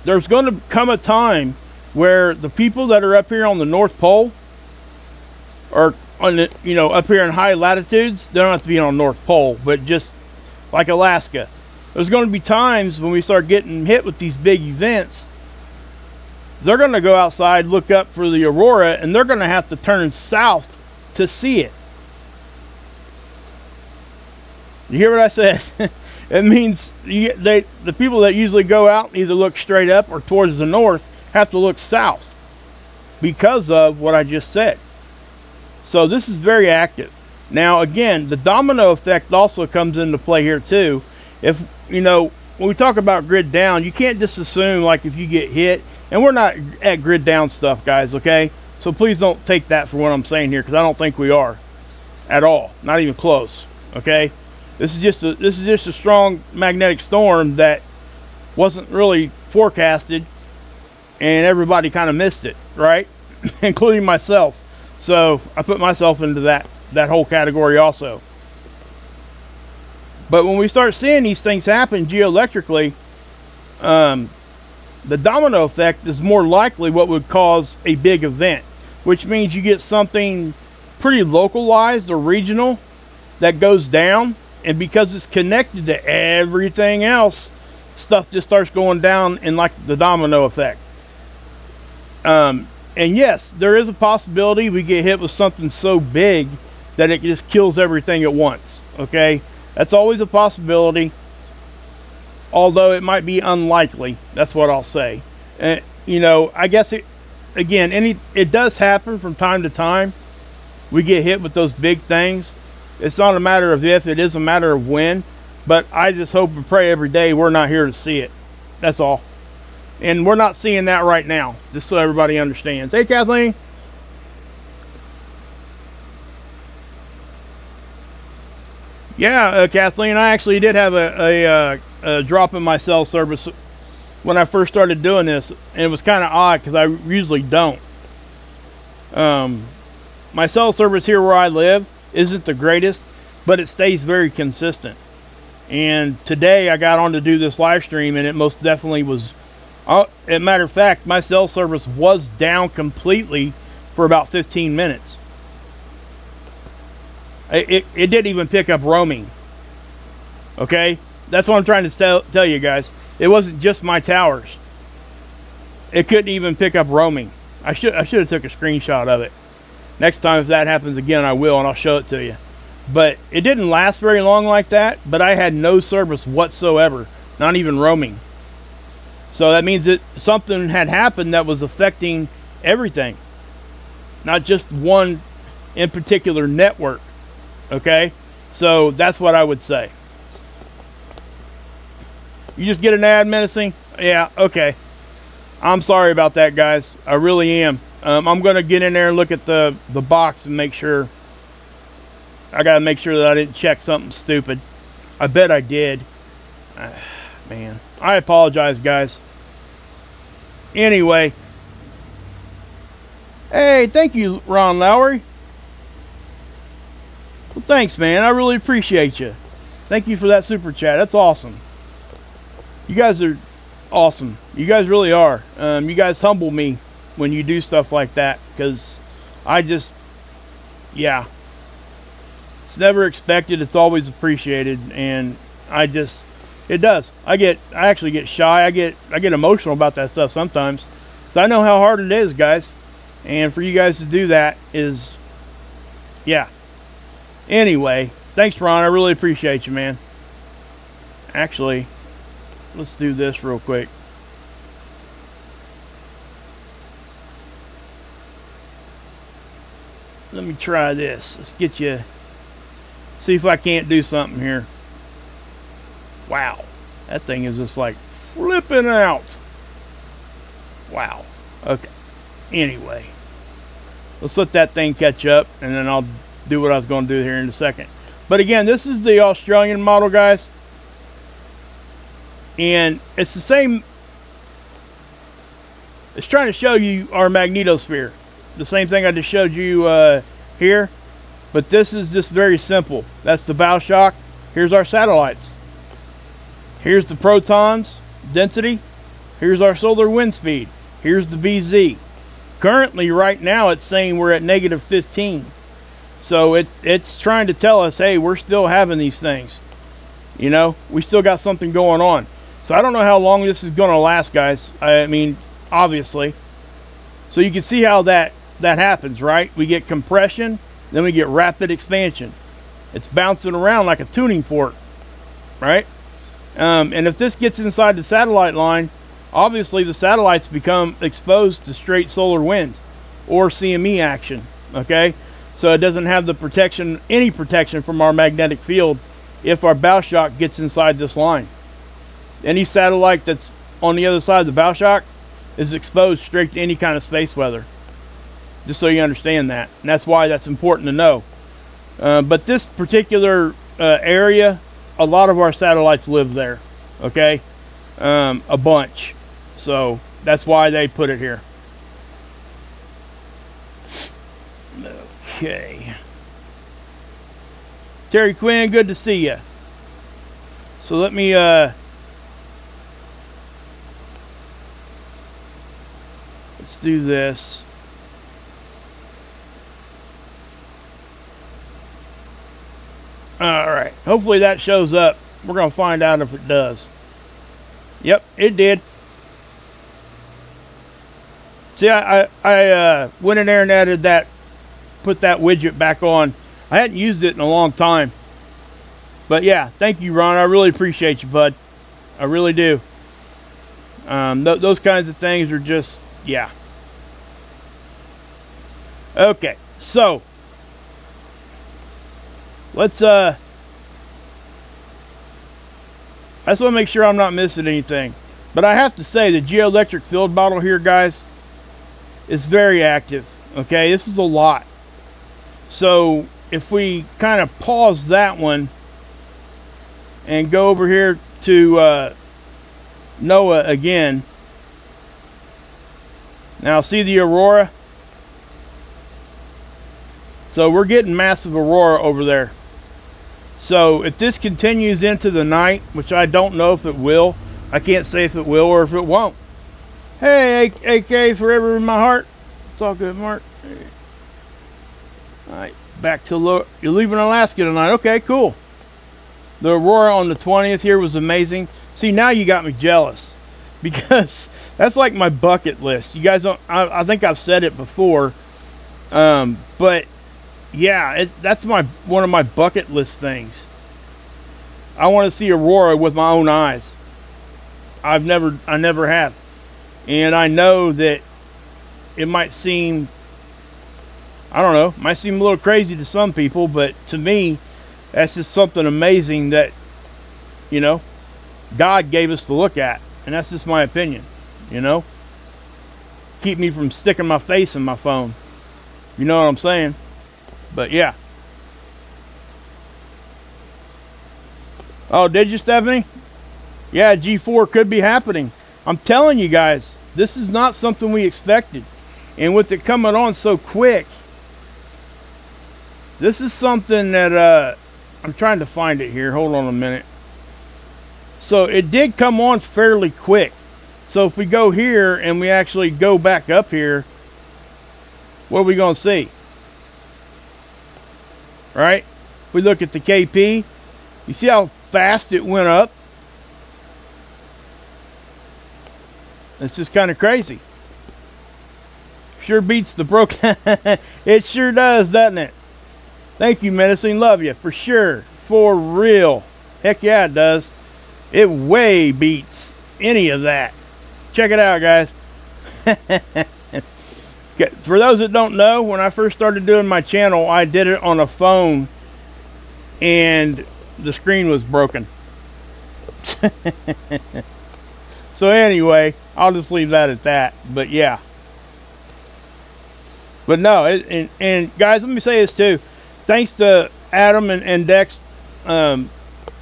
there's going to come a time where the people that are up here on the North Pole, or on the, you know, up here in high latitudes, they don't have to be on the North Pole, but just like Alaska, there's going to be times when we start getting hit with these big events. They're going to go outside, look up for the aurora, and they're going to have to turn south to see it. You hear what I said? It means the people that usually go out and either look straight up or towards the north have to look south because of what I just said. So this is very active. Now again, the domino effect also comes into play here too. If you know, when we talk about grid down, you can't just assume like if you get hit, and we're not at grid down stuff, guys, okay? So please don't take that for what I'm saying here, because I don't think we are at all, not even close, okay? This is just a strong magnetic storm that wasn't really forecasted, and everybody kind of missed it, right? Including myself. So I put myself into that whole category also. But when we start seeing these things happen geoelectrically, the domino effect is more likely what would cause a big event, which means you get something pretty localized or regional that goes down. And because it's connected to everything else, stuff just starts going down in like the domino effect. And yes, there is a possibility we get hit with something so big that it just kills everything at once. Okay, that's always a possibility, although it might be unlikely. That's what I'll say. You know, I guess it does happen from time to time. We get hit with those big things. It's not a matter of if, it is a matter of when. But I just hope and pray every day we're not here to see it. That's all. And we're not seeing that right now, just so everybody understands. Hey, Kathleen. Yeah, Kathleen, I actually did have a drop in my cell service when I first started doing this. And it was kind of odd because I usually don't. My cell service here where I live isn't the greatest, but it stays very consistent. And today I got on to do this live stream, and it most definitely was. As a matter of fact, my cell service was down completely for about 15 minutes. It didn't even pick up roaming. Okay, that's what I'm trying to tell you guys. It wasn't just my towers. It couldn't even pick up roaming. I should have took a screenshot of it. Next time if that happens again, I will, and I'll show it to you. But it didn't last very long like that, but I had no service whatsoever, not even roaming. So that means that something had happened that was affecting everything, not just one in particular network. Okay, so that's what I would say. You just get an ad menacing? Yeah, okay. I'm sorry about that, guys. I really am. I'm going to get in there and look at the box and make sure. I got to make sure that I didn't check something stupid. I bet I did. Man, I apologize, guys. Anyway. Hey, thank you, Ron Lowry. Well, thanks, man. I really appreciate you. Thank you for that super chat. That's awesome. You guys are awesome. You guys really are. You guys humble me when you do stuff like that, because I just, yeah, it's never expected. It's always appreciated, and it does. I actually get shy. I get emotional about that stuff sometimes, so I know how hard it is, guys, and for you guys to do that is, yeah. Anyway, thanks, Ron. I really appreciate you, man. Actually, let's do this real quick. Let me try this. Let's get you See if I can't do something here. Wow, that thing is just like flipping out. Wow. Okay. Anyway, let's let that thing catch up, and then I'll do what I was going to do here in a second. But again, this is the Australian model, guys, and it's the same. It's trying to show you our magnetosphere, the same thing I just showed you here, but this is just very simple. That's the bow shock. Here's our satellites. Here's the protons density. Here's our solar wind speed. Here's the BZ. Currently, right now, it's saying we're at -15. So it's trying to tell us, hey, we're still having these things. You know, we still got something going on. So I don't know how long this is going to last, guys. I mean, obviously. So you can see how that happens, right? We get compression, then we get rapid expansion. It's bouncing around like a tuning fork, right? And if this gets inside the satellite line, obviously the satellites become exposed to straight solar wind or CME action, okay? So it doesn't have the protection, any protection from our magnetic field if our bow shock gets inside this line. Any satellite that's on the other side of the bow shock is exposed straight to any kind of space weather. Just so you understand that. And that's why that's important to know. But this particular area, a lot of our satellites live there, okay? A bunch. So that's why they put it here. Okay. Terry Quinn, good to see you. So let me let's do this. All right. Hopefully that shows up. We're going to find out if it does. Yep, it did. See, I went in there and added that, put that widget back on. I hadn't used it in a long time. But yeah, thank you, Ron. I really appreciate you, bud. I really do. Those kinds of things are just, yeah. Okay, so let's I just want to make sure I'm not missing anything. But I have to say the Geoelectric field model here, guys, is very active. Okay, this is a lot. So if we kind of pause that one and go over here to NOAA again. Now see the aurora? So we're getting massive aurora over there. So if this continues into the night, which I don't know if it will, I can't say if it will or if it won't. Hey, AK forever in my heart. It's all good, Mark. All right, back to you're leaving Alaska tonight. Okay, cool. The aurora on the 20th here was amazing. See, now you got me jealous because that's like my bucket list. You guys don't, I think I've said it before, but yeah, that's one of my bucket list things. I want to see aurora with my own eyes. I never have. And I know that it might seem, I don't know, might seem a little crazy to some people, but to me, that's just something amazing that, you know, God gave us to look at. And that's just my opinion, you know. Keep me from sticking my face in my phone. You know what I'm saying? But yeah. Oh, did you, Stephanie? Yeah, G4 could be happening. I'm telling you guys, this is not something we expected. And with it coming on so quick, this is something that I'm trying to find it here. Hold on a minute. So it did come on fairly quick. So if we go here and we actually go back up here, what are we going to see? Right? If we look at the KP, you see how fast it went up? It's just kind of crazy. Sure beats the broke. It sure does, doesn't it? Thank you, Medicine. Love you. For sure. For real. Heck yeah, it does. It way beats any of that. Check it out, guys. For those that don't know, when I first started doing my channel, I did it on a phone and the screen was broken. So anyway, I'll just leave that at that. But yeah. But no, and guys, let me say this too. Thanks to Adam and Dex, said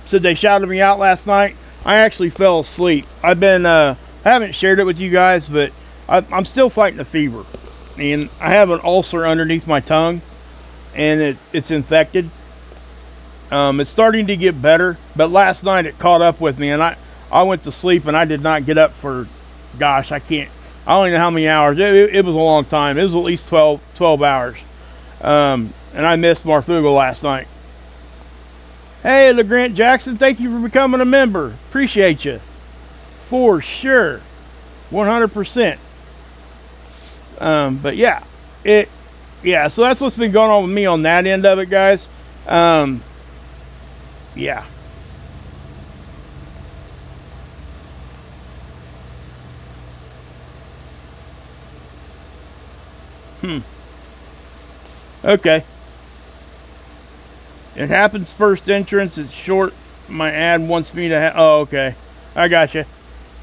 they shouted me out last night. I actually fell asleep. I've been, I haven't shared it with you guys, but I'm still fighting a fever. And I have an ulcer underneath my tongue, and it's infected. It's starting to get better, but last night it caught up with me, and I went to sleep, and I did not get up for, gosh, I don't even know how many hours. It was a long time. It was at least 12 hours. And I missed Marfugal last night. Hey, LeGrant Jackson, thank you for becoming a member. Appreciate you. For sure. 100%. But yeah. Yeah, so that's what's been going on with me on that end of it, guys. Yeah. Okay. It happens first entrance. It's short. My ad wants me to oh, okay. I gotcha.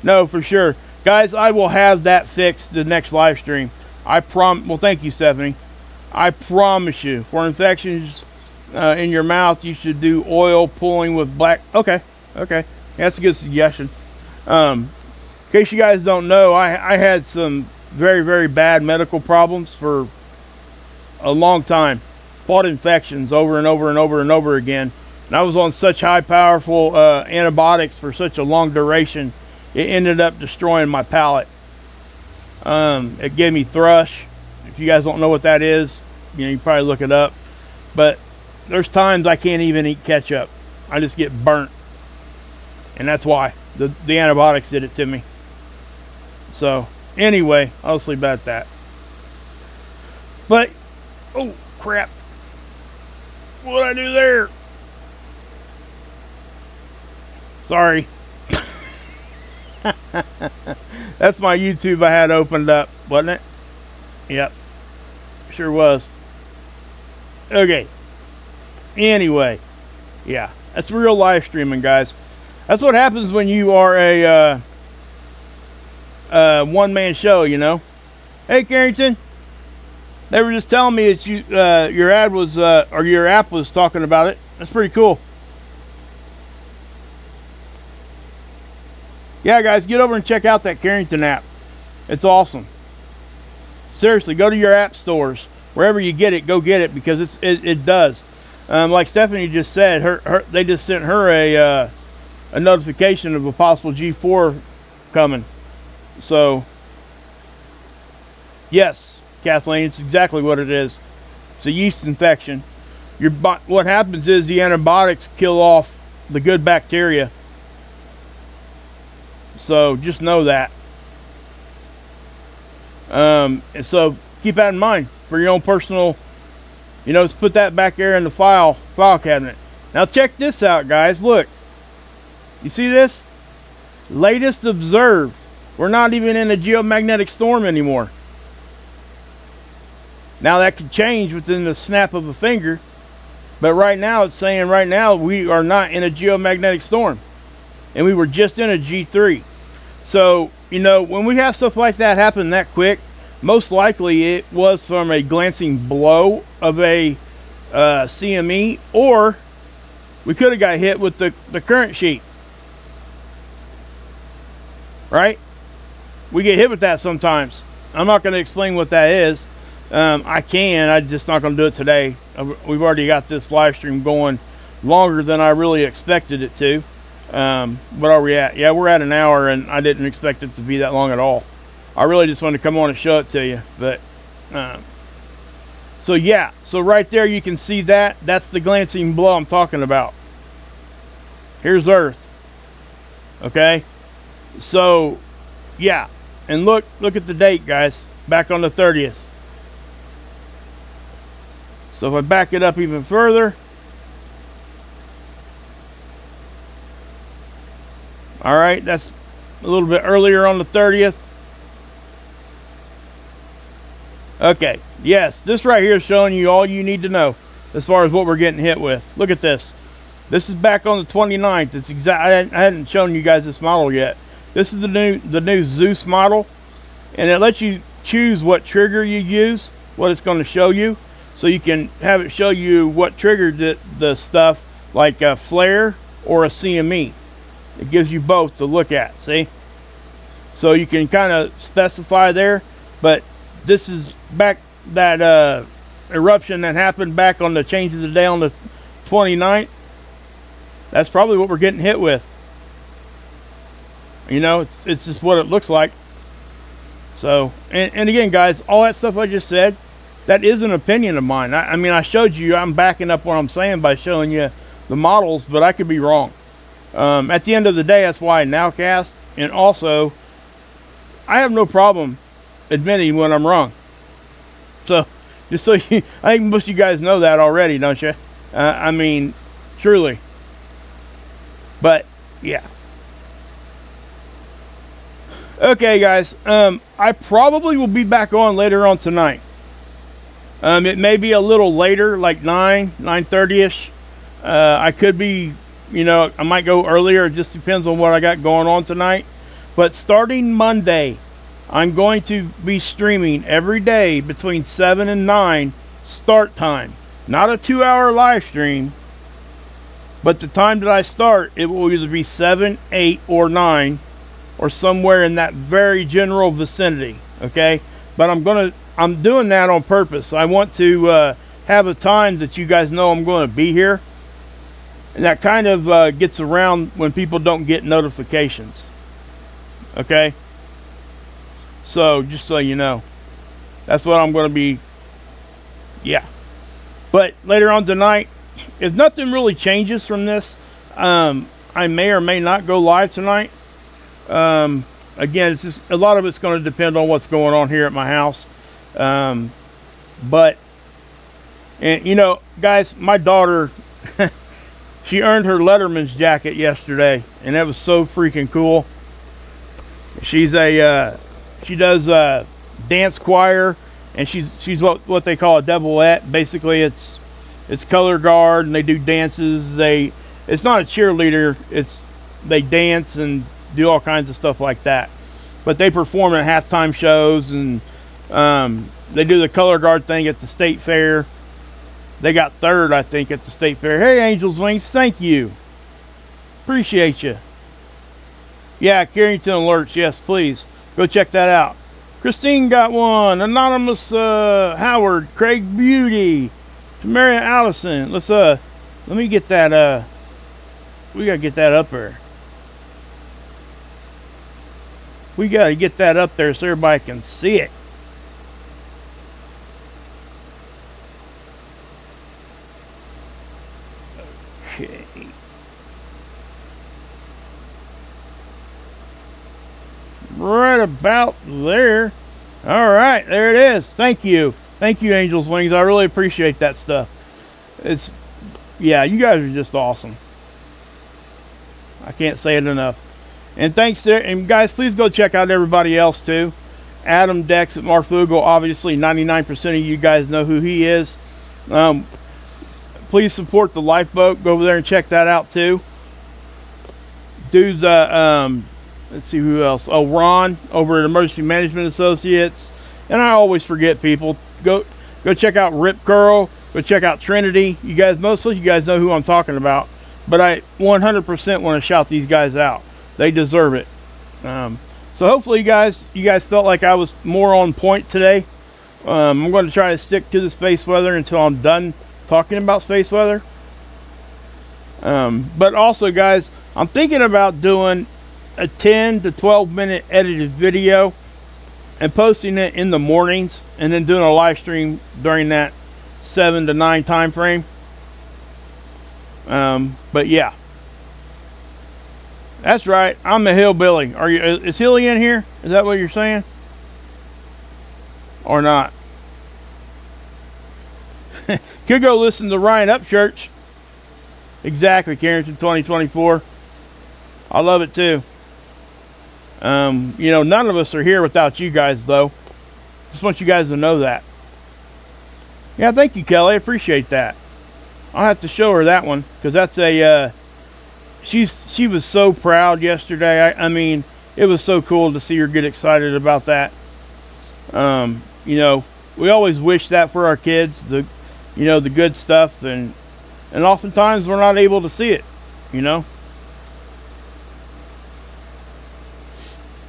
No, for sure. Guys, I will have that fixed the next live stream. Well, thank you, Stephanie. I promise you, for infections in your mouth, you should do oil pulling with black. Okay. That's a good suggestion. In case you guys don't know, I had some very, very bad medical problems for a long time. Fought infections over and over and over and over again. And I was on such high powerful antibiotics for such a long duration, it ended up destroying my palate. It gave me thrush. If you guys don't know what that is, you can probably look it up. But there's times I can't even eat ketchup. I just get burnt. And that's why. The antibiotics did it to me. So, anyway, I'll sleep about that. But, oh, crap. What'd I do there? Sorry. That's my YouTube I had opened up, wasn't it? Yep. Sure was. Okay. Anyway. Yeah. That's real live streaming, guys. That's what happens when you are a one-man show, you know. Hey, Carrington. They were just telling me that your ad was, or your app was talking about it. That's pretty cool. Yeah, guys, get over and check out that Carrington app. It's awesome. Seriously, go to your app stores. Wherever you get it, go get it, because it does. Like Stephanie just said, they just sent her a notification of a possible G4 coming. So, yes, Kathleen, it's exactly what it is. It's a yeast infection. What happens is the antibiotics kill off the good bacteria. So just know that. And so keep that in mind for your own personal, just put that back there in the file cabinet. Now check this out, guys. Look, you see this? Latest observed. We're not even in a geomagnetic storm anymore. Now that could change within the snap of a finger, but right now it's saying we are not in a geomagnetic storm, and we were just in a G3. So, when we have stuff like that happen that quick, most likely it was from a glancing blow of a CME, or we could have got hit with the current sheet. Right? We get hit with that sometimes. I'm not going to explain what that is. I'm just not going to do it today. We've already got this live stream going longer than I really expected it to. What are we at? Yeah, we're at an hour, and I didn't expect it to be that long at all. I really just wanted to come on and show it to you. But so yeah, so right there you can see that's the glancing blow I'm talking about. Here's Earth. Okay, so yeah, and look at the date, guys. Back on the 30th. So if I back it up even further, all right, that's a little bit earlier on the 30th. Okay, yes, this right here is showing you all you need to know as far as what we're getting hit with. Look at this. This is back on the 29th. It's exact. I hadn't shown you guys this model yet. This is the new Zeus model, and it lets you choose what trigger you use, what it's going to show you, so you can have it show you what triggered the stuff, like a flare or a CME. It gives you both to look at. See, so you can kind of specify there. But this is back that eruption that happened back on the change of the day on the 29th. That's probably what we're getting hit with. You know, it's just what it looks like. So, and again, guys, all that stuff I just said, that is an opinion of mine. I mean, I showed you, I'm backing up what I'm saying by showing you the models, but I could be wrong. At the end of the day, that's why I nowcast. And also, I have no problem admitting when I'm wrong. So, just so you, I think most of you guys know that already, don't you? I mean, truly. But yeah. Okay, guys. I probably will be back on later on tonight. It may be a little later, like 9:30ish. I could be, you know, I might go earlier. It just depends on what I got going on tonight. But starting Monday, I'm going to be streaming every day between 7 and 9 start time. Not a 2-hour live stream. But the time that I start, it will either be 7, 8, or 9, or somewhere in that very general vicinity. Okay, but I'm doing that on purpose. I want to have a time that you guys know I'm going to be here, and that kind of gets around when people don't get notifications. Okay, so just so you know, that's what I'm going to be. Yeah, but later on tonight, if nothing really changes from this, I may or may not go live tonight. Again, it's just a lot of it's going to depend on what's going on here at my house. But, and you know, guys, my daughter, she earned her Letterman's jacket yesterday, and that was so freaking cool. She's she does dance choir, and she's what they call a doubleette. Basically, it's color guard, and they do dances. It's not a cheerleader. They dance and do all kinds of stuff like that. But they perform at halftime shows, and they do the color guard thing at the state fair. They got third, I think, at the state fair. Hey, Angel's Wings, thank you. Appreciate you. Yeah, Carrington Alerts, yes, please. Go check that out. Christine got one. Anonymous Howard, Craig Beauty, Tamaria Allison. Let me get that, we gotta get that up there. We gotta get that up there so everybody can see it. Okay. Right about there. All right, there it is. Thank you. Thank you, Angel's Wings. I really appreciate that stuff. Yeah, you guys are just awesome. I can't say it enough. And thanks to, and guys, please go check out everybody else too. Adam Dex at Marfugel, obviously 99% of you guys know who he is. Please support the lifeboat. Go over there and check that out too. Dude's let's see who else. Oh, Ron over at Emergency Management Associates. And I always forget people. Go check out Rip Curl. Go check out Trinity. You guys, most of you guys know who I'm talking about. But I 100% want to shout these guys out. They deserve it. So hopefully you guys felt like I was more on point today. I'm going to try to stick to the space weather until I'm done talking about space weather. But also, guys, I'm thinking about doing a 10 to 12 minute edited video and posting it in the mornings, and then doing a live stream during that 7 to 9 time frame. But yeah, that's right. I'm a hillbilly. Is Hilly in here? Is that what you're saying? Or not? Could go listen to Ryan Upchurch. Exactly, Carrington 2024. I love it too. You know, none of us are here without you guys, though. Just want you guys to know that. Yeah, thank you, Kelly. I appreciate that. I'll have to show her that one, because that's a she was so proud yesterday. I mean, it was so cool to see her get excited about that. You know, we always wish that for our kids, the good stuff, and oftentimes we're not able to see it, you know.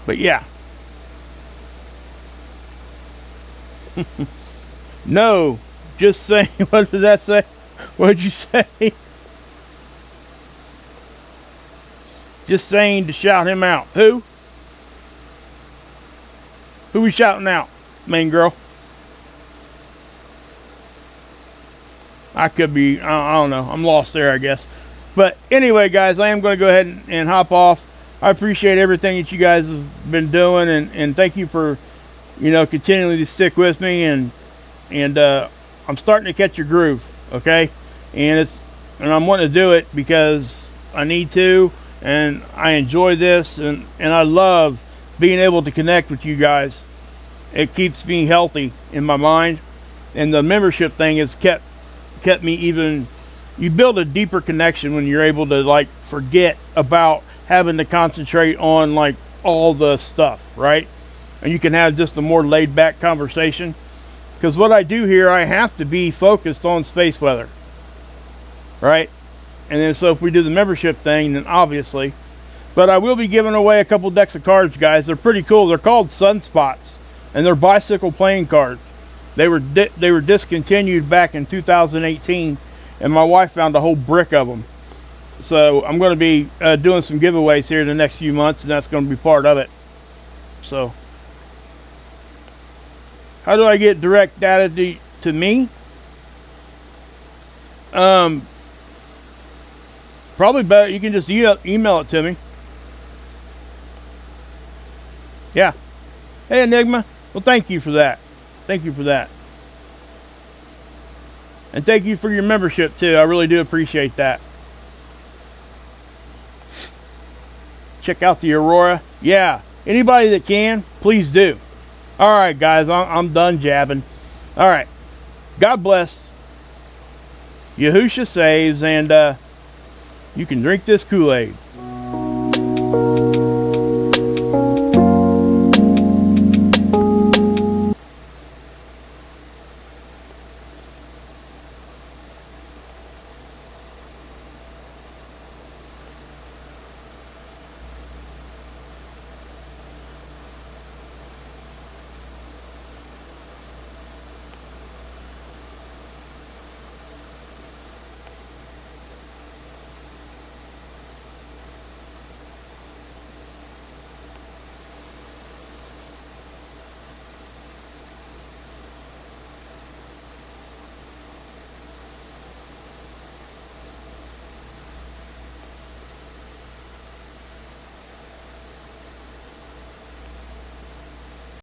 But yeah. No, just saying. What did that say? What did you say? Just saying to shout him out. Who? Who we shouting out, main girl? I could be, I don't know. I'm lost there, I guess. But anyway, guys, I am going to go ahead and hop off. I appreciate everything that you guys have been doing, and thank you for, continually to stick with me, and I'm starting to catch your groove, okay? And I'm wanting to do it because I need to, and I enjoy this, and I love being able to connect with you guys. It keeps me healthy in my mind, and the membership thing has kept me even. You build a deeper connection when you're able to, like, forget about having to concentrate on, like, all the stuff, right? And you can have just a more laid back conversation, because what I do here, I have to be focused on space weather, right? And then so if we do the membership thing, then obviously. But I will be giving away a couple decks of cards, guys. They're pretty cool. They're called Sunspots, and they're bicycle playing cards. They were discontinued back in 2018, and my wife found a whole brick of them. So I'm going to be doing some giveaways here in the next few months, and that's going to be part of it. So how do I get direct data to me? Probably better, you can just email it to me. Yeah. Hey, Enigma. Well, thank you for that. Thank you for that. And thank you for your membership, too. I really do appreciate that. Check out the Aurora. Yeah. Anybody that can, please do. All right, guys. I'm done jabbing. All right. God bless. Yahusha saves, and you can drink this Kool-Aid.